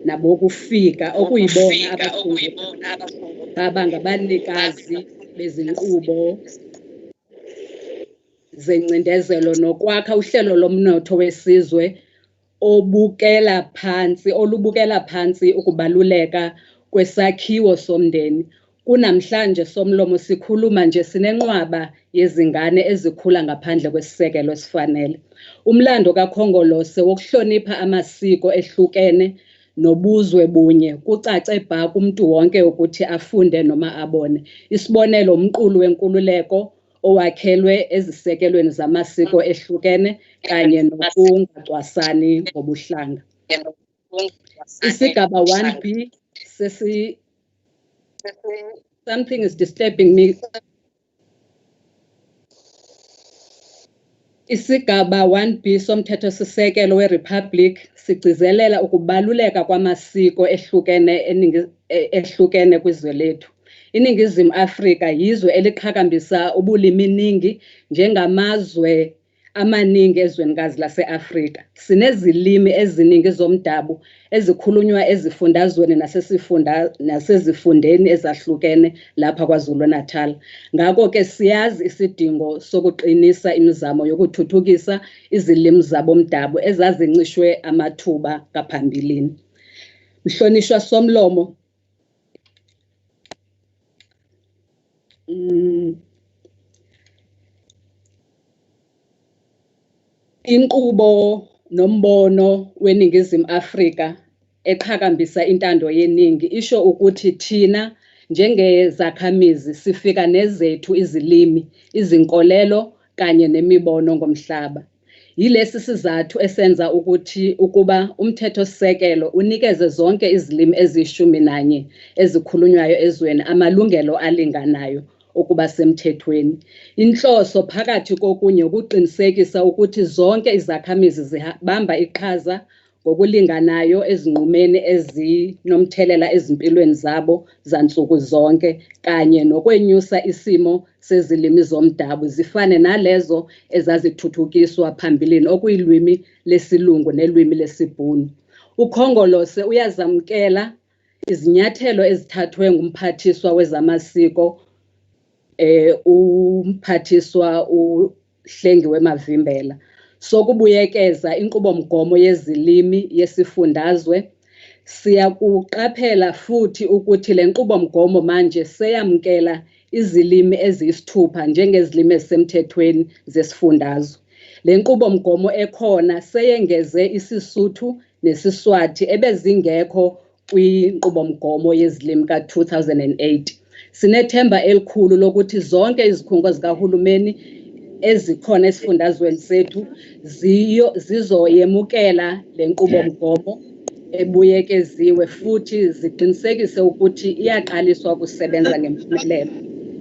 nabokufika okuyibona baba ngabanikazi bezinqubo zencindezelo nokwakha uhlelo lomnotho wesizwe olubukela phansi ukubaluleka kwesakhiwo somndeni. Kunamhlanje Somlomo sikhuluma nje sinenqwaba yezingane ezikhula ngaphandle kwesisekelo esifanele. Umlando kaKhongolose wokuhlonipha amasiko ehlukene nobuzwe bunye kucace bha kumuntu wonke ukuthi afunde noma abone. Isibonelo umqulu wenkululeko owakhelwe ezisekelweni zamasiko ehlukene kanye nokungacwasani ngobuhlanga. Isigaba 1B something is disturbing me. Isigaba 1B somthethosisekelo weRepublic sigcizelela ukubaluleka kwamasiko ehlukene kwizwe lethu. INingizimu Afrika yizwe eliqhakambisa ubuliminingi njengamazwe amaningi ezwenikazi lase-Afrika. Sinezilimi eziningi zomdabu ezikhulunywa ezifundazweni nasezifundeni ezahlukene lapha KwaZulu-Natal. Ngakho-ke siyazi isidingo sokuqinisa imizamo yokuthuthukisa izilimi zabomdabu ezazincishwe amathuba ngaphambilini. Mhlonishwa Somlomo, inqubo nombono weNingizimu Afrika eqhakambisa intando yeningi isho ukuthi thina njengezakhamizi sifika nezethu izilimi, izinkolelo kanye nemibono ngomhlaba. Yilesi sizathu esenza ukuba umthethosisekelo unikeze zonke izilimi eziyishumi-nanye ezikhulunywayo ezweni amalungelo alinganayo ukuba semthethweni. Inhloso phakathi kokunye ukuqinisekisa ukuthi zonke izakhamizi zibamba iqhaza ngokulinganayo ezinqumeni ezinomthelela ezimpilweni zabo zansuku zonke kanye nokwenyusa isimo sezilimi zomdabu zifane nalezo ezazithuthukiswa phambilini okuyilwimi lesilungu nelwimi lesibhunu. uKhongolose uyazamkela izinyathelo ezithathwe ngumphathiswa wezamasiko umphathiswa uHlengiwe Mavimbela sokubuyekeza inqubomgomo yezilimi yesifundazwe. Siyakuqaphela futhi ukuthi le nqubomgomo manje seyamkela izilimi eziyisithupha njengezilimi ezisemthethweni zesifundazwe. Le nqubomgomo ekhona seyengeze isiSuthu nesiSwati ebezingekho kwinqubomgomo yezilimi ka-2008. Sinethemba elikhulu lokuthi zonke izikhungo zikahulumeni ezikhona esifundazweni sethu zizoyemukela le nqubomgomo ebuyekeziwe futhi ziqinisekise ukuthi iyaqaliswa ukusebenza ngempumelelo.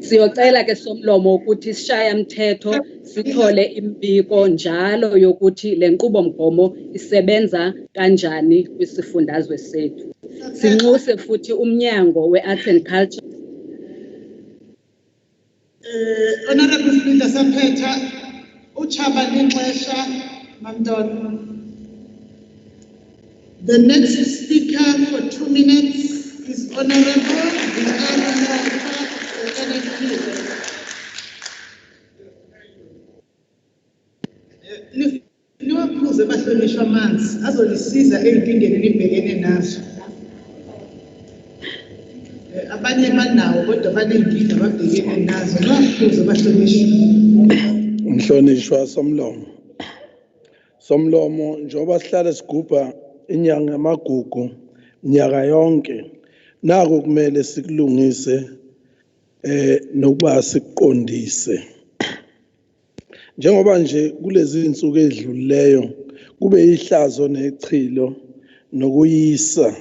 Siyocela ke Somlomo ukuthi isishayamthetho sithole imbiko njalo yokuthi le nqubomgomo isebenza kanjani kwisifundazwe sethu. Sinxuse futhi umnyango we-Arts and Culture. Honorable Speaker Saphetha, uchaba nexesha Mamdolo. The next speaker for 2 minutes is Honorable niwaphuze bahlonishwa amanzi azolisiza ey'nkingeni nibhekene nazo. Abanye banawo kodwa baney'nkinga ababhekene nazo. Niwaphuze bahlonishwa. Mhlonishwa Somlomo, njengoba sihlale sigubha inyanga yamagugu nyaka yonke, naku kumele sikulungise nokuba siqondise njengoba nje kulezi insuku edlulileyo kube ihlazo nechilo nokuyisa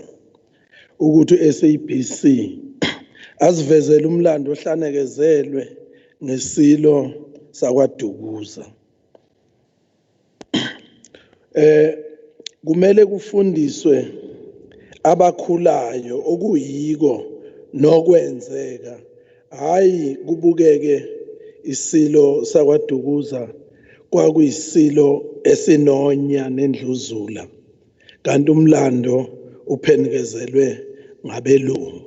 ukuthi SABC asivezele umlando ohlanekezelwe ngesilo sakwaDukuza. Kumele kufundiswe abakhulayo okuyiko nokwenzeka, hayi kubukeke isilo sakwaDukuza kwakuyisilo esinonya nendluzula kanti umlando uphenikezelwe ngabelungu.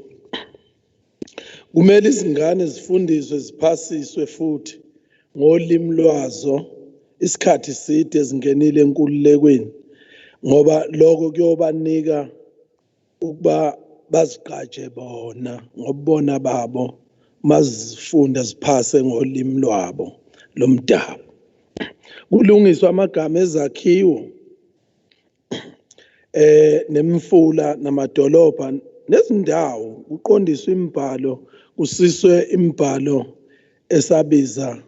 Kumele izingane zifundiswe ziphasiswe futhi ngolimi lwazo isikhathi side zingenile enkululekweni ngoba lokho kuyobanika ukuba bazigqaje bona ngobona babo mazifunda ziphase ngolimi lwabo lomdabu. Kulungiswa amagama ezakhiwo nemifula namadolobha nezindawo kuqondiswe imibhalo kusiswe imibhalo esabiza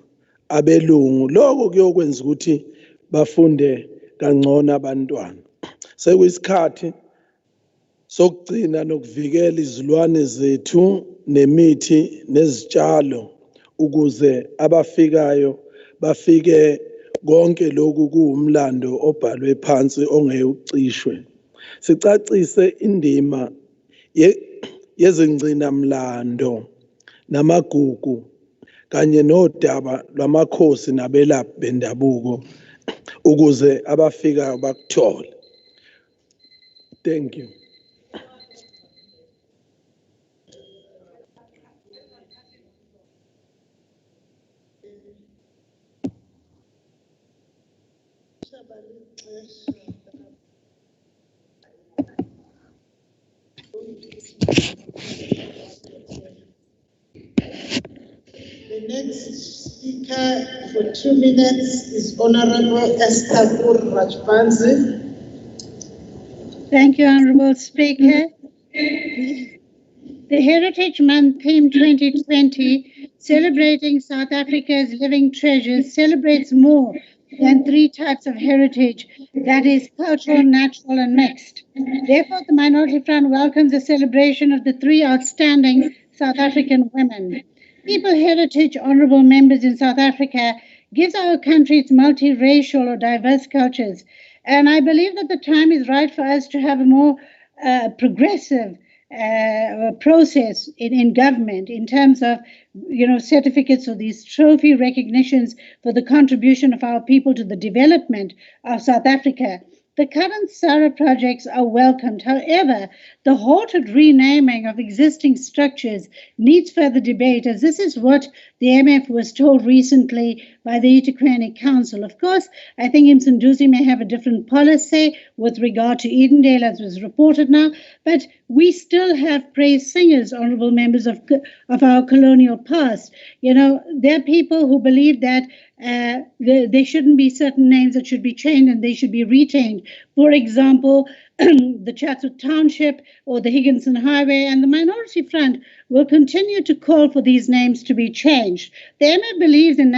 abelungu. Lokho kuyokwenza ukuthi bafunde kangcono abantwana. Sekuyisikhathi sokugcina nokuvikela izilwane zethu nemithi nezitshalo ukuze abafikayo bafike konke lokhu kuwumlando obhalwe phansi ongeke ucishwe. Sicacise indima yezingcina mlando namagugu kanye nodaba lwamakhosi nabelaphi bendabuko ukuze abafikayo bakuthole. Thank you. The next speaker for 2 minutes is Honorable Esther Rajbansi. Thank you, Honorable Speaker. The Heritage Month theme 2020, celebrating South Africa's living treasures, celebrates more than 3 types of heritage, that is cultural, natural, and mixed. Therefore, the Minority Front welcomes the celebration of the 3 outstanding South African women. People Heritage honorable members in South Africa gives our country its multiracial or diverse cultures. And I believe that the time is right for us to have a more progressive process in government in terms of, certificates or these trophy recognitions for the contribution of our people to the development of South Africa. The current SARA projects are welcomed. However, the halted renaming of existing structures needs further debate, as this is what the MF was told recently by the eThekwini Council. Of course, I think Msunduzi may have a different policy with regard to Edendale, as was reported now, but we still have praise singers, honorable members of our colonial past. There are people who believe that there shouldn't be certain names that should be changed and they should be retained. For example, the Chatsworth Township or the Higginson Highway, and the Minority Front will continue to call for these names to be changed. The MF believes in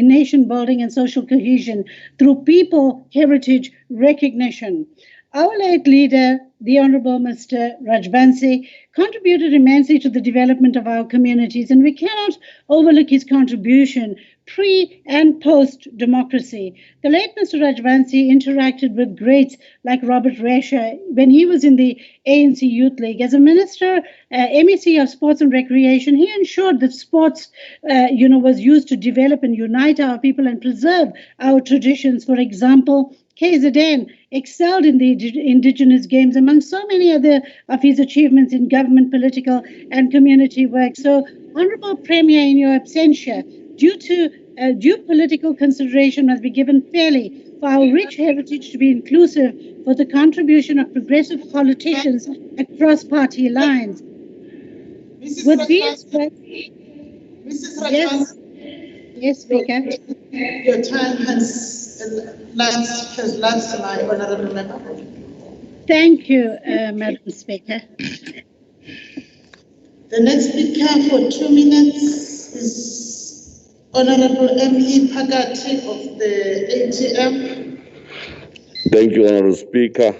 nation building and social cohesion through people heritage recognition. Our late leader, the Honorable Mr. Rajbansi, contributed immensely to the development of our communities, and we cannot overlook his contribution pre and post democracy. The late Mr. Rajbansi interacted with greats like Robert Resher when he was in the ANC Youth League. As a minister, MEC of Sports and Recreation, he ensured that sports, was used to develop and unite our people and preserve our traditions. For example, KZN excelled in the indigenous games, among so many other of his achievements in government, political, and community work. So, Honorable Premier, in your absentia, due political consideration must be given fairly for our rich heritage to be inclusive for the contribution of progressive politicians across party lines. With these, Mrs. Rajbansi, yes, Speaker. Your time has lapsed, my honorable member. Thank you, Madam Speaker. The next speaker for 2 minutes is Honorable M.E. Phakathi of the ATM. Thank you, Honorable Speaker.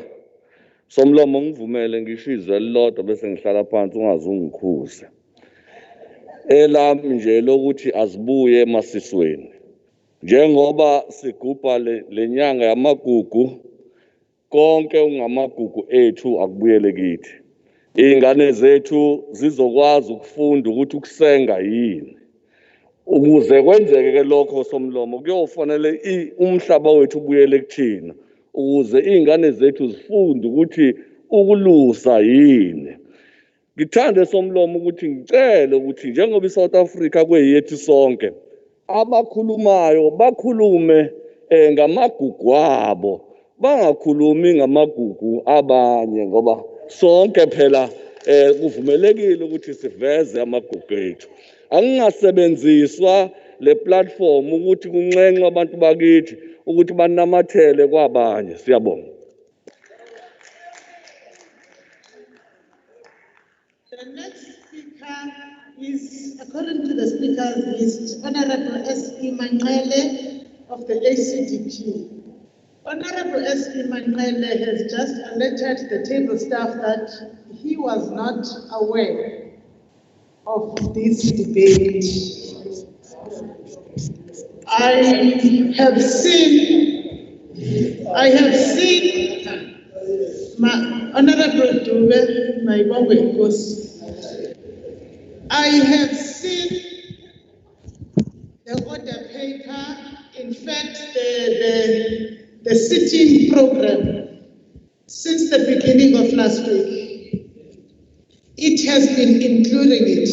Somlomo ngivumele ngisho izwi elilodwa bese ngihlala phansi ungaze ungikhuze. Elami nje lokuthi azibuye emasisweni. Njengoba sigubha le nyanga yamagugu, konke ungamagugu ethu akubuyele kithi. Izingane zethu zizokwazi ukufunda ukuthi ukusenga yini. Ukuze kwenzeke ke lokho Somlomo kuyofanele umhlaba wethu ubuyele kuthina. Ukuze izingane zethu zifunde ukuthi ukulusa yini. Ngithande Somlomo ukuthi ngicele ukuthi njengoba iSouth Africa kweyethu sonke abakhulumayo bakhulume ngamagugu abo, bangakhulumi ngamagugu abanye ngoba sonke phela kuvumelekile ukuthi siveze amagugu ethu. Angingasebenziswa le platform ukuthi kunxenxwe abantu bakithi ukuthi banamathele kwabanye. Siyabonga. The next speaker is, according to the speaker's list, Honorable S.E. Manqele of the ACDP. Honorable S.E. Manqele has just alerted the table staff that he was not aware of this debate. I have seen my Honorable Dube, my Bongwe, I have seen the order paper, in fact, the sitting program since the beginning of last week. It has been including it.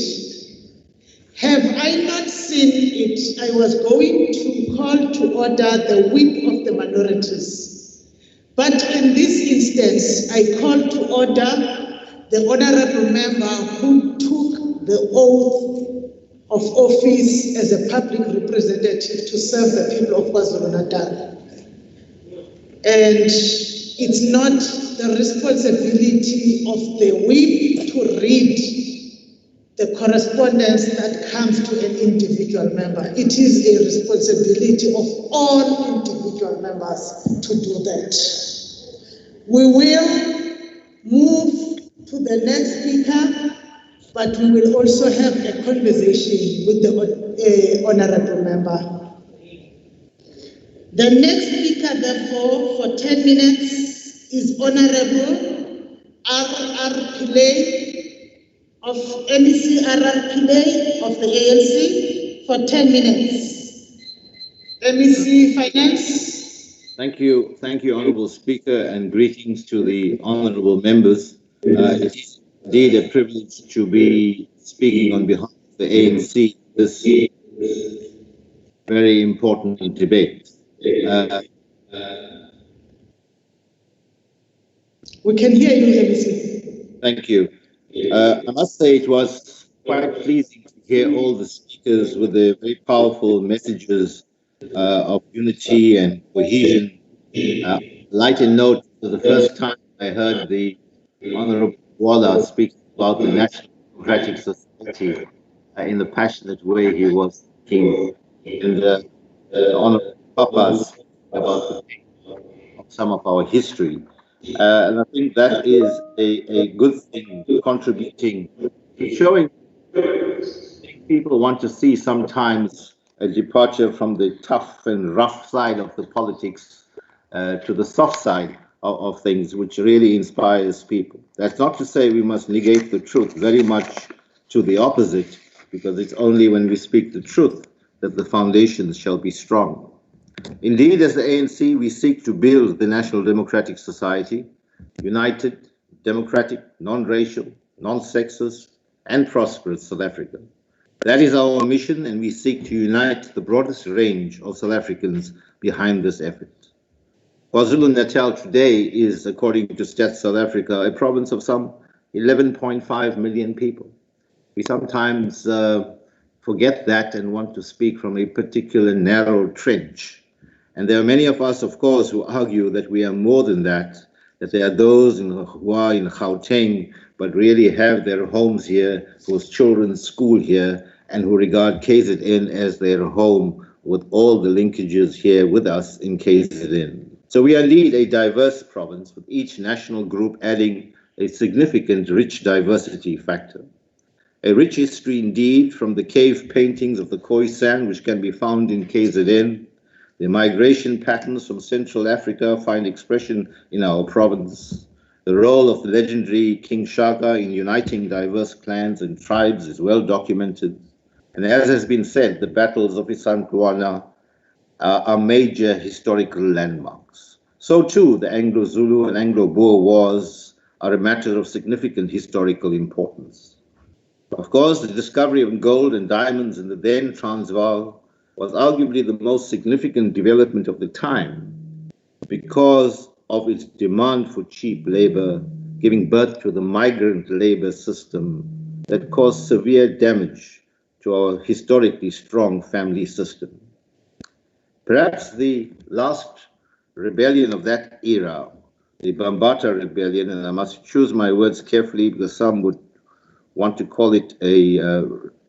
Have I not seen it, I was going to call to order the whip of the minorities. But in this instance, I call to order the honorable member who took the oath of office as a public representative to serve the people of KwaZulu-Natal. And it's not the responsibility of the whip to read the correspondence that comes to an individual member. It is a responsibility of all individual members to do that. We will move to the next speaker, but we will also have a conversation with the honorable member. The next speaker, therefore, for 10 minutes is Honorable R.R. Pillay of MEC R.R. Pillay of the ANC for 10 minutes. MEC Finance. Thank you, Honourable Speaker, and greetings to the honourable members. It is indeed a privilege to be speaking on behalf of the ANC this very important debate. We can hear you, MEC. Thank you. I must say it was quite pleasing to hear all the speakers with their very powerful messages of unity and cohesion. Light and note, for the first time I heard the Honourable Walla speak about the National Democratic Society in the passionate way he was speaking, and Honourable Papa's about the pain of some of our history. And I think that is a good thing, contributing, showing people want to see sometimes a departure from the tough and rough side of the politics to the soft side of things, which really inspires people. That's not to say we must negate the truth, very much to the opposite, because it's only when we speak the truth that the foundations shall be strong. Indeed, as the ANC, we seek to build the National Democratic Society, united, democratic, non-racial, non-sexist, and prosperous South Africa. That is our mission, and we seek to unite the broadest range of South Africans behind this effort. KwaZulu-Natal today is, according to Stats South Africa, a province of some 11.5 million people. We sometimes forget that and want to speak from a particular narrow trench. And there are many of us, of course, who argue that we are more than that that there are those who are in Gauteng but really have their homes here, whose children school here, and who regard KZN as their home with all the linkages here with us in KZN. So we are indeed a diverse province, with each national group adding a significant rich diversity factor. A rich history indeed, from the cave paintings of the Khoisan, which can be found in KZN. The migration patterns from Central Africa find expression in our province. The role of the legendary King Shaka in uniting diverse clans and tribes is well documented. And as has been said, the battles of Isandlwana are major historical landmarks. So too, the Anglo-Zulu and Anglo-Boer wars are a matter of significant historical importance. Of course, the discovery of gold and diamonds in the then Transvaal was arguably the most significant development of the time because of its demand for cheap labor, giving birth to the migrant labor system that caused severe damage to our historically strong family system. Perhaps the last rebellion of that era, the Bambata Rebellion, and I must choose my words carefully because some would want to call it a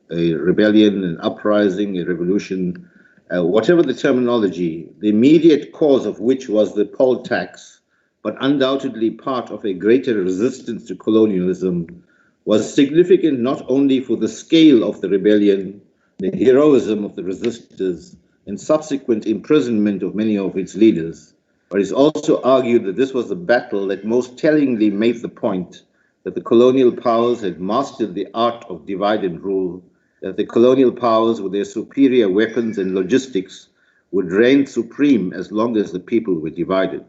rebellion, an uprising, a revolution, whatever the terminology, the immediate cause of which was the poll tax, but undoubtedly part of a greater resistance to colonialism, was significant not only for the scale of the rebellion, the heroism of the resistors, and subsequent imprisonment of many of its leaders, but it's also argued that this was the battle that most tellingly made the point that the colonial powers had mastered the art of divide and rule, that the colonial powers with their superior weapons and logistics would reign supreme as long as the people were divided.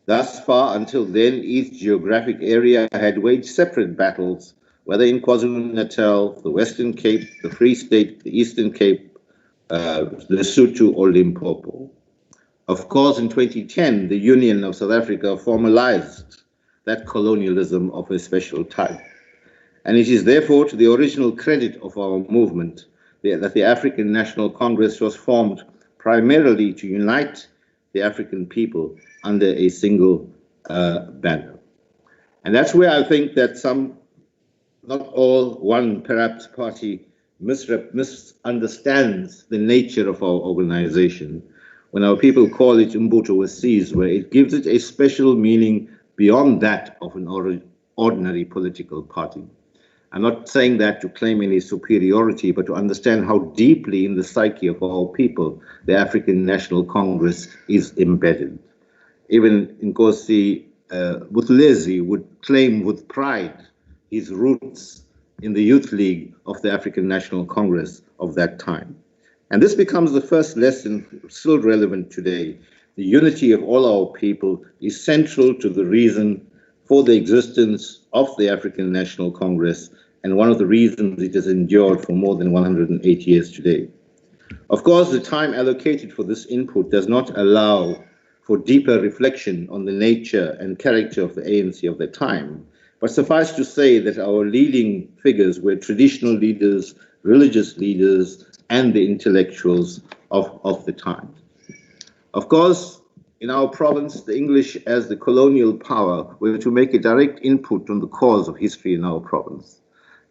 Thus far, until then, each geographic area had waged separate battles, whether in KwaZulu-Natal, the Western Cape, the Free State, the Eastern Cape, Lesotho or Limpopo. Of course, in 2010, the Union of South Africa formalized that colonialism of a special type. And it is therefore to the original credit of our movement that the African National Congress was formed primarily to unite the African people under a single banner. And that's where I think that some, not all, one perhaps party misunderstands the nature of our organization when our people call it Umbuto Wesiz, where it gives it a special meaning beyond that of an ordinary political party. I'm not saying that to claim any superiority, but to understand how deeply in the psyche of our people the African National Congress is embedded. Even Nkosi Buthelezi would claim with pride his roots in the Youth League of the African National Congress of that time. And this becomes the first lesson still relevant today. The unity of all our people is central to the reason for the existence of the African National Congress, and one of the reasons it has endured for more than 108 years today. Of course, the time allocated for this input does not allow for deeper reflection on the nature and character of the ANC of the time, but suffice to say that our leading figures were traditional leaders, religious leaders, and the intellectuals of the time. Of course, in our province, the English as the colonial power were to make a direct input on the cause of history in our province.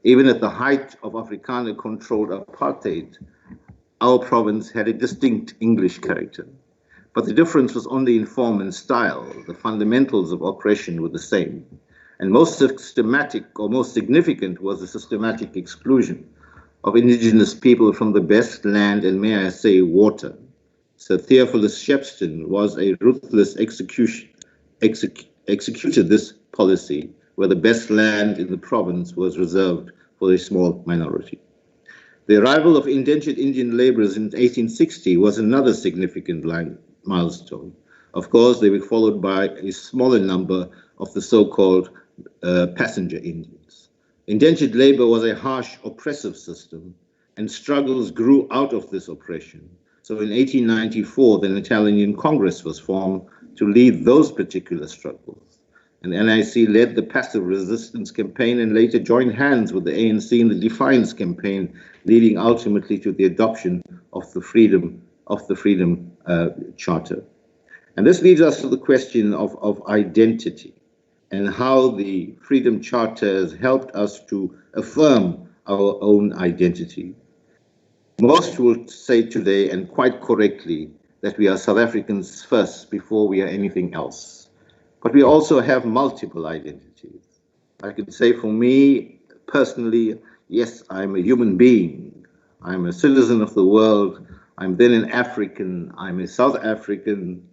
Even at the height of Afrikaner-controlled apartheid, our province had a distinct English character. But the difference was only in form and style. The fundamentals of oppression were the same. And most systematic or most significant was the systematic exclusion of indigenous people from the best land and, may I say, water. Sir Theophilus Shepstone was a ruthless executed this policy, where the best land in the province was reserved for a small minority. The arrival of indentured Indian laborers in 1860 was another significant milestone. Of course, they were followed by a smaller number of the so-called passenger Indians. Indentured labor was a harsh, oppressive system, and struggles grew out of this oppression. So in 1894, the Natalian Congress was formed to lead those particular struggles. And the NIC led the passive resistance campaign and later joined hands with the ANC in the Defiance campaign, leading ultimately to the adoption of the Freedom Charter. And this leads us to the question of identity and how the Freedom Charter has helped us to affirm our own identity. Most will say today, and quite correctly, that we are South Africans first before we are anything else. But we also have multiple identities. I can say for me personally, yes, I'm a human being. I'm a citizen of the world. I'm then an African. I'm a South African.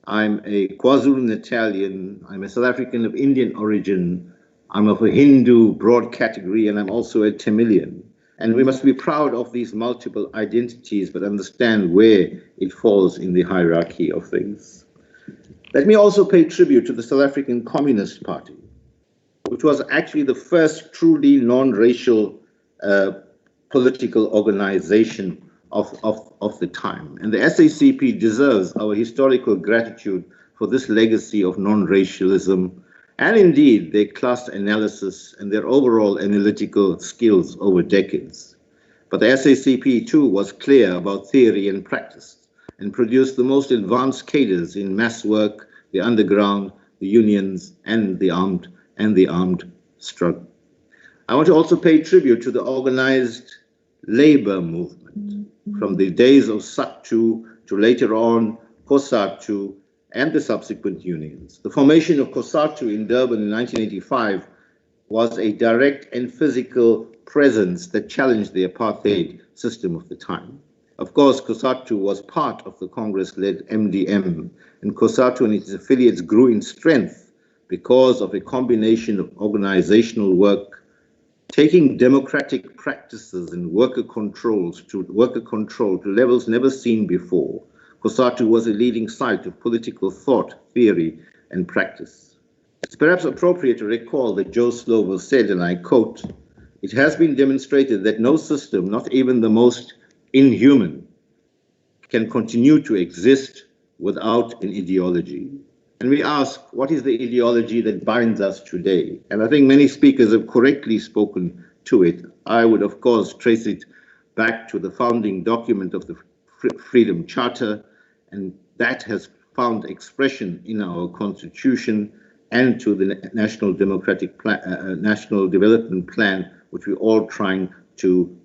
I'm a KwaZulu-Natalian. I'm a South African of Indian origin. I'm of a Hindu broad category, and I'm also a Tamilian. And we must be proud of these multiple identities, but understand where it falls in the hierarchy of things. Let me also pay tribute to the South African Communist Party, which was actually the first truly non-racial political organization of the time. And the SACP deserves our historical gratitude for this legacy of non-racialism, and indeed their class analysis and their overall analytical skills over decades. But the SACP too was clear about theory and practice and produced the most advanced cadres in mass work, the underground, the unions, and the armed struggle. I want to also pay tribute to the organized labor movement from the days of SACTU to later on COSATU and the subsequent unions. The formation of COSATU in Durban in 1985 was a direct and physical presence that challenged the apartheid system of the time. Of course, COSATU was part of the Congress-led MDM, and COSATU and its affiliates grew in strength because of a combination of organizational work, taking democratic practices and worker control to levels never seen before. COSATU was a leading site of political thought, theory, and practice. It's perhaps appropriate to recall that Joe Slovo said, and I quote, "It has been demonstrated that no system, not even the most inhuman, can continue to exist without an ideology." And we ask, what is the ideology that binds us today? And I think many speakers have correctly spoken to it. I would, of course, trace it back to the founding document of the Freedom Charter, and that has found expression in our Constitution and to the National Development Plan, which we're all trying to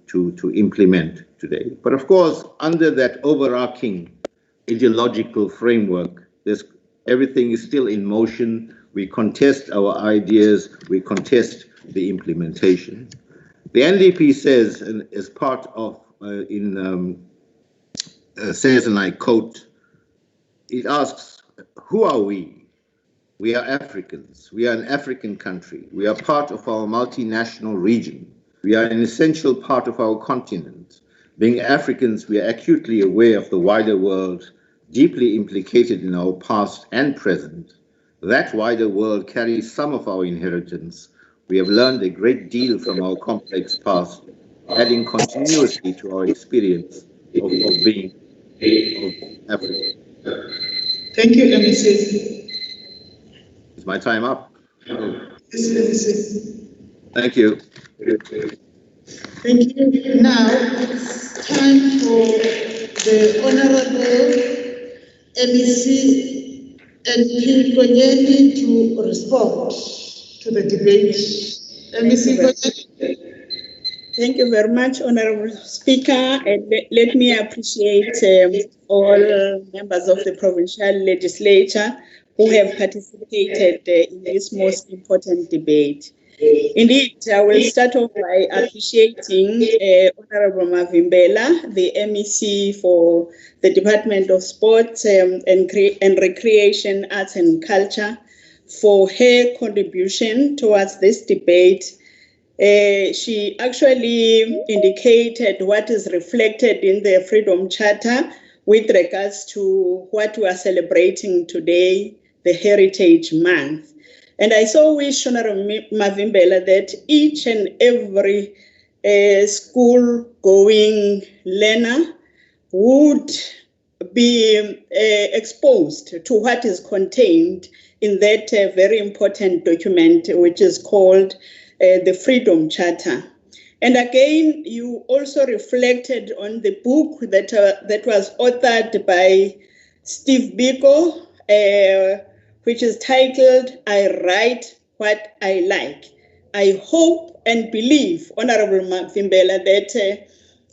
implement today. But of course, under that overarching ideological framework, everything is still in motion. We contest our ideas, we contest the implementation. The NDP says, and as part of, says, and I quote, it asks, who are we? We are Africans. We are an African country. We are part of our multinational region. We are an essential part of our continent. Being Africans, we are acutely aware of the wider world, deeply implicated in our past and present. That wider world carries some of our inheritance. We have learned a great deal from our complex past, adding continuously to our experience of being African. Thank you, MEC. Is my time up? Yes, MEC. Thank you. Thank you. Now it's time for the Honorable MEC and Konyeni to respond to the debate. MEC Konyeni. Thank you very much, Honorable Speaker. And let me appreciate all members of the Provincial Legislature who have participated in this most important debate. Indeed, I will start off by appreciating Honorable Mavimbela, the MEC for the Department of Sports and Recreation, Arts and Culture, for her contribution towards this debate. She actually indicated what is reflected in the Freedom Charter with regards to what we are celebrating today, the Heritage Month. And I so wish, Honorable Mavimbela, that each and every school-going learner would be exposed to what is contained in that very important document, which is called the Freedom Charter. And again, you also reflected on the book that was authored by Steve Biko which is titled, I Write What I Like. I hope and believe, Honorable Mafimbela, that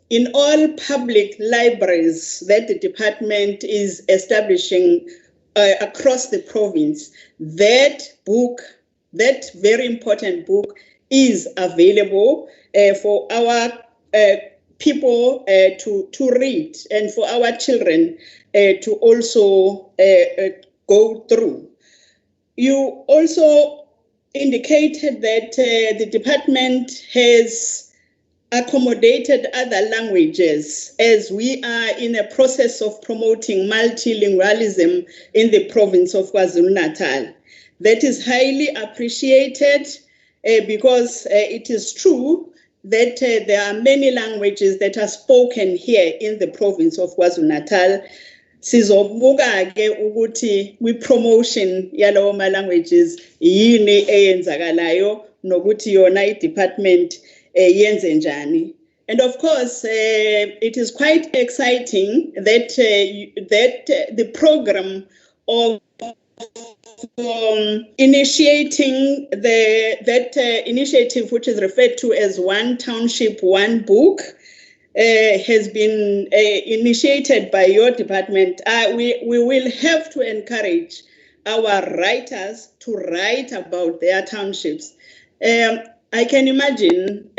in all public libraries that the department is establishing across the province, that book, that very important book, is available for our people to read and for our children to also go through. You also indicated that the department has accommodated other languages as we are in a process of promoting multilingualism in the province of KwaZulu-Natal. That is highly appreciated because it is true that there are many languages that are spoken here in the province of KwaZulu-Natal. Sizobuka ke ukuthi kwi-promotion yalawo ma-languages yini eyenzakalayo nokuthi yona i-department yenze njani. And of course, it is quite exciting that the program of initiating that initiative, which is referred to as One Township, One Book, has been initiated by your department. We will have to encourage our writers to write about their townships. I can imagine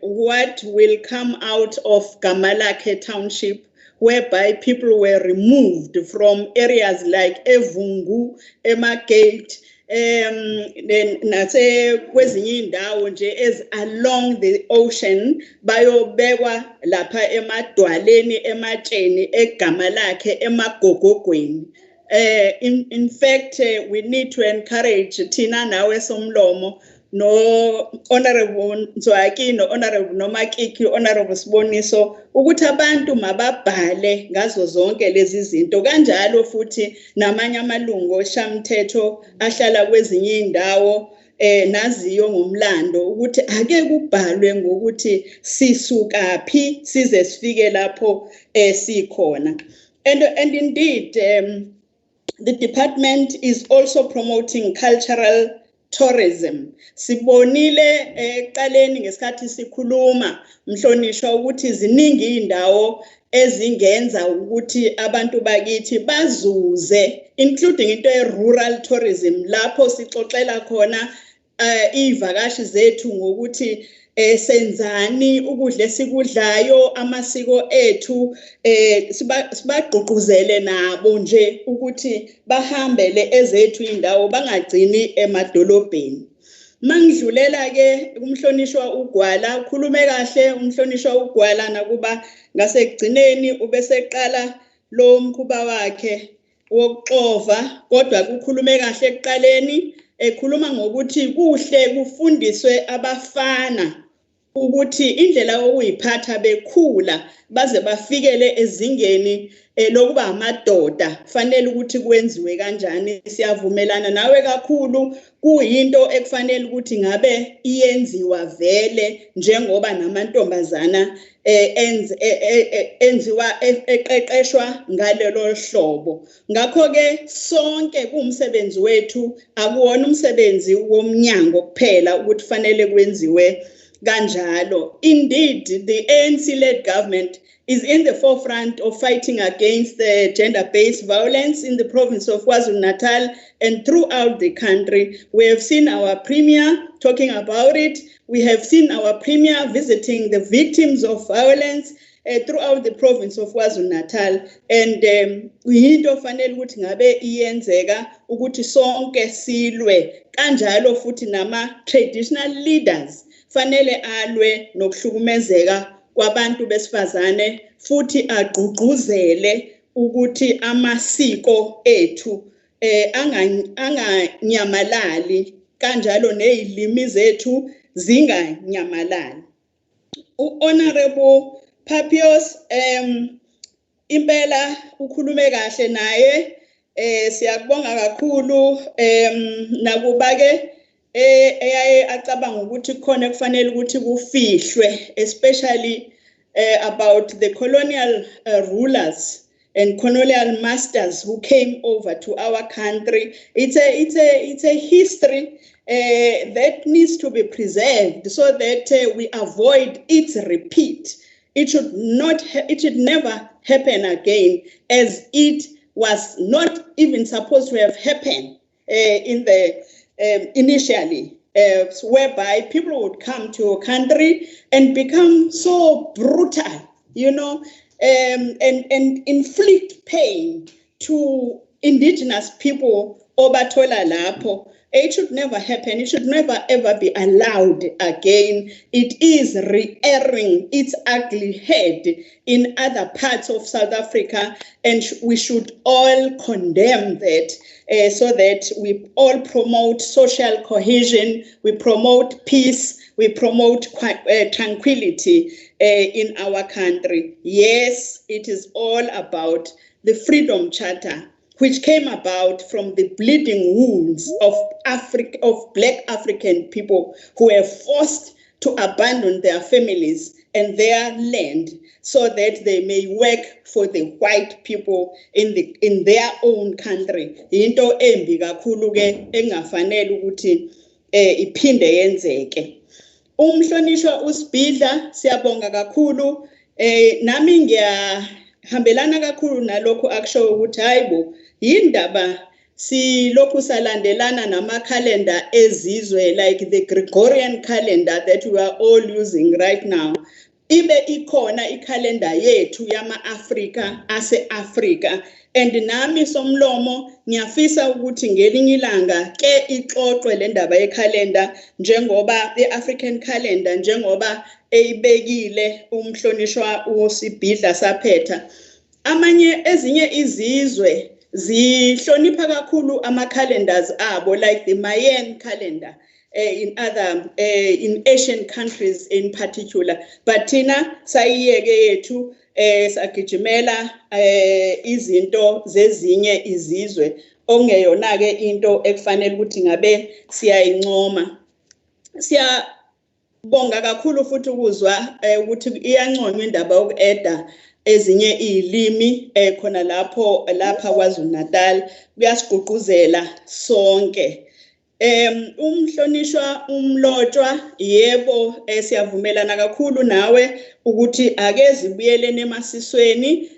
what will come out of Gamalake Township, whereby people were removed from areas like Evungu, Emagate, kwezinye indawo nje as along the ocean bayobekwa lapha emadwaleni ematsheni eGamalakhe emagogogweni. In fact, we need to encourage Tina nawe Somlomo, no Honorable Nzwaki, no Honorable Nomakiki, Honorable Siboniso, ukuthi abantu mababhale ngazo zonke lezi zinto kanjalo futhi namanye amalungu oshamthetho ahlala kwezinye indawo naziyo ngomlando ukuthi ake kubhalwe ngokuthi sisukaphi size sifike lapho sikhona. And indeed the department is also promoting cultural tourism. Sibonile eqaleni ngesikhathi sikhuluma mhlonishwa ukuthi ziningi indawo ezingenza ukuthi abantu bakithi bazuze, including into rural tourism lapho sixoxela khona ivakashi zethu ngokuthi senzani ukudla esikudlayo amasiko ethu sibagqugquzele nabo nje ukuthi bahambele ezethu indawo bangagcini emadolobheni. Mangidlulela ke umhlonishwa uGwala ukhulume kahle umhlonishwa uGwala nakuba ngasekugcineni ubeseqala lo mkhuba wakhe wokuxova kodwa kukhulume kahle ekuqaleni ekhuluma ngokuthi kuhle kufundiswe abafana ukuthi indlela okuyiphatha bekhula baze bafikele ezingeni lokuba amadoda fanele ukuthi kwenziwe kanjani. Siyavumelana nawe kakhulu kuyinto ekufanele ukuthi ngabe iyenziwa vele njengoba namantombazana enziwa eqeqeshwa ngalelo hlobo. Ngakho ke sonke kumsebenzi wethu akuwona umsebenzi womnyango kuphela ukuthi fanele kwenziwe kanjalo. Indeed, the ANC-led government is in the forefront of fighting against the gender-based violence in the province of KwaZulu-Natal and throughout the country. We have seen our premier talking about it. We have seen our premier visiting the victims of violence throughout the province of KwaZulu-Natal. And into fanele ukuthi ngabe iyenzeka ukuthi sonke silwe kanjalo futhi nama traditional leaders fanele alwe nokuhlukumezeka kwabantu besifazane futhi agqugquzele ukuthi amasiko ethu anganyamalali kanjalo nezilimi zethu zinganyamalali. Honorable Papios impela ukhulume kahle naye siyakubonga kakhulu nakuba ke eyaye acabanga ukuthi khona kufanele ukuthi kufihlwe especially about the colonial rulers and colonial masters who came over to our country. It's a history that needs to be preserved so that we avoid its repeat. It should never happen again, as it was not even supposed to have happened in the initially, whereby people would come to a country and become so brutal, and inflict pain to indigenous people. Obatola lapo. It should never happen. It should never ever be allowed again. It is rearing its ugly head in other parts of South Africa, and we should all condemn that so that we all promote social cohesion, we promote peace, we promote tranquility in our country. Yes, it is all about the Freedom Charter, which came about from the bleeding wounds of Black African people who were forced to abandon their families and their land so that they may work for the white people in their own country. Into embi kakhulu ke engafanele ukuthi iphinde yenzeke. Umhlonishwa uSibhidla, siyabonga kakhulu. Nami ngiyahambelana kakhulu nalokho akusho ukuthi hayibo yindaba silokhu salandelana namakhalenda ezizwe like the Gregorian calendar that we are all using right now. Ibe ikhona ikhalenda yethu yama-Afrika ase-Afrika, and nami Somlomo ngiyafisa ukuthi ngelinye ilanga ke ixoxwe le ndaba yekhalenda njengoba i-African calendar njengoba eyibekile umhlonishwa uSibhidla Saphetha. Ezinye izizwe zihlonipha kakhulu ama-calendars abo, like the Mayan calendar in Asian countries in particular. But thina sayiyeke yethu sagijimela izinto zezinye izizwe ongeyona ke into ekufanele ukuthi ngabe siyayincoma. Siyabonga kakhulu futhi ukuzwa ukuthi iyanconywa indaba yokueda ezinye izilimi khona lapha KwaZulu-Natal, kuyasigqugquzela sonke. Umhlonishwa umlotshwa, yebo siyavumelana kakhulu nawe ukuthi ake zibuyelene emasisweni,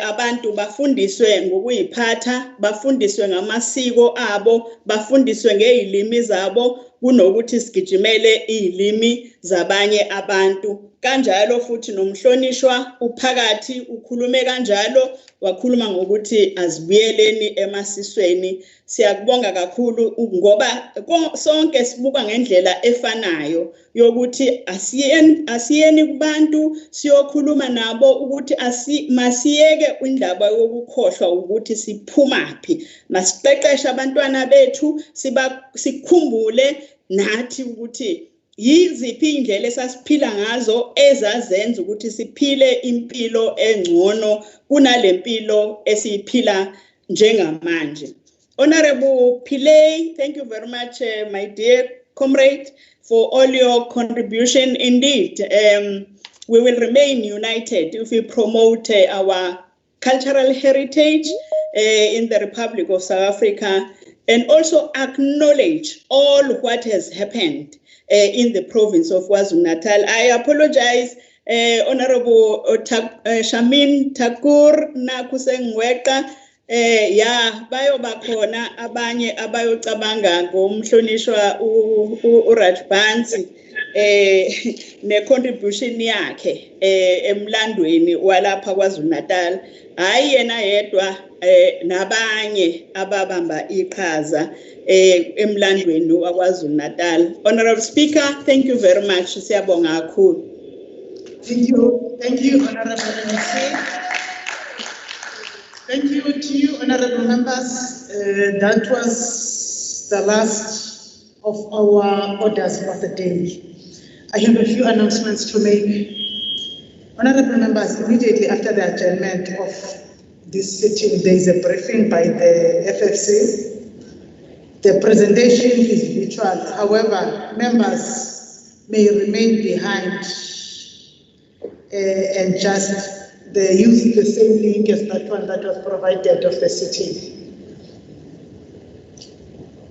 abantu bafundiswe ngokuyiphatha, bafundiswe ngamasiko abo, bafundiswe ngezilimi zabo kunokuthi sigijimele izilimi zabanye abantu. Kanjalo futhi nomhlonishwa uphakathi ukhulume kanjalo, wakhuluma ngokuthi azibuyeleni emasisweni. Siyakubonga kakhulu ngoba sonke sibuka ngendlela efanayo yokuthi asiyeni kubantu siyokhuluma nabo ukuthi masiyeke indaba yokukhohlwa ukuthi siphumaphi. Masiqeqeshe abantwana bethu sikhumbule nathi ukuthi yiziphi indlela esasiphila ngazo ezazenza ukuthi siphile impilo engcono kunalempilo esiphila njengamanje. Honorable Pillay, thank you very much, my dear comrade, for all your contribution. Indeed, we will remain united if we promote our cultural heritage in the Republic of South Africa and also acknowledge all what has happened in the province of KwaZulu-Natal. I apologize, Honorable Shamin Thakur Nakusengweka. Bayo bakhona abanye abayocabanga ngomhlonishwa uRajbansi ne-contribution yakhe emlandweni walapha KwaZulu-Natal. Hayi yena yedwa nabanye ababamba iqhaza emlandweni waKwaZulu-Natal. Honorable Speaker, thank you very much. Siyabonga kakhulu. Thank you, Honorable MC. Thank you to you, honorable members. That was the last of our orders for the day. I have a few announcements to make. Honorable members, immediately after the adjournment of this sitting, there is a briefing by the FFC. The presentation is virtual. However, members may remain behind and just they use the same link as that one that was provided of the sitting.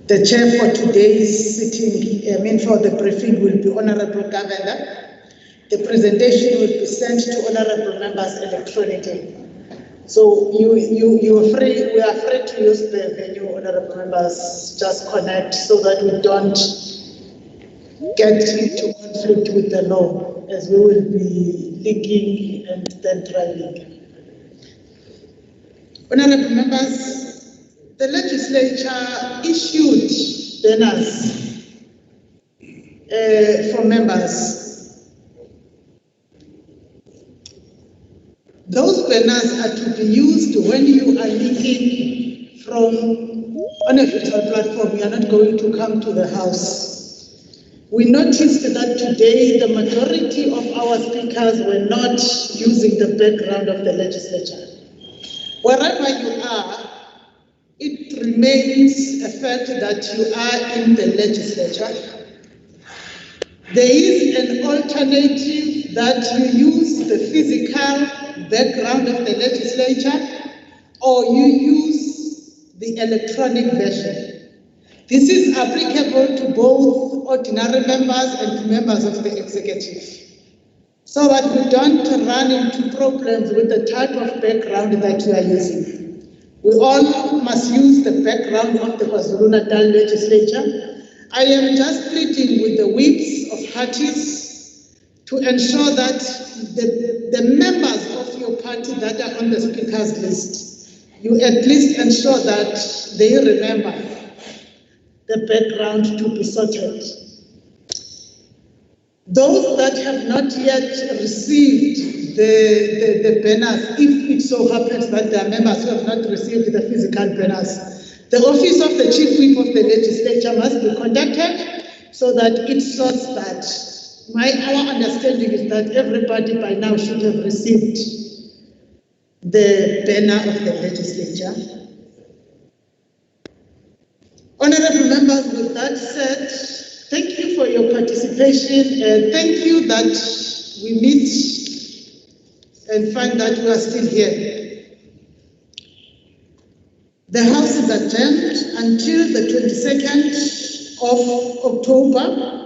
The chair for today's sitting, for the briefing will be Honorable Governor. The presentation will be sent to honorable members electronically. So we are free to use the venue, honorable members, just connect so that we don't get into conflict with the law, as we will be linking and then driving. Honorable members, the legislature issued banners for members. Those banners are to be used when you are linking on a virtual platform. You are not going to come to the house. We noticed that today the majority of our speakers were not using the background of the legislature. Wherever you are, it remains a fact that you are in the legislature. There is an alternative that you use the physical background of the legislature or you use the electronic version. This is applicable to both ordinary members and to members of the executive, so that we don't run into problems with the type of background that you are using. We all must use the background of the KwaZulu-Natal legislature. I am just pleading with the whips of parties to ensure that the members of your party that are on the speakers list, you at least ensure that they remember the background to be sorted. Those that have not yet received the banners, if it so happens that there are members who have not received the physical banners, the office of the Chief Whip of the Legislature must be contacted so that it sorts that. Our understanding is that everybody by now should have received the banner of the Legislature. Honorable members, with that said, thank you for your participation and thank you that we meet and find that we are still here. The House is adjourned until the 22nd of October,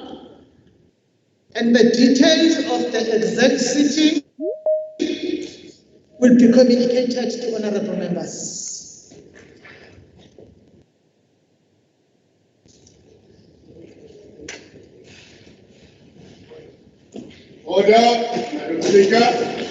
and the details of the exact sitting will be communicated to honorable members. Order, Madam Speaker.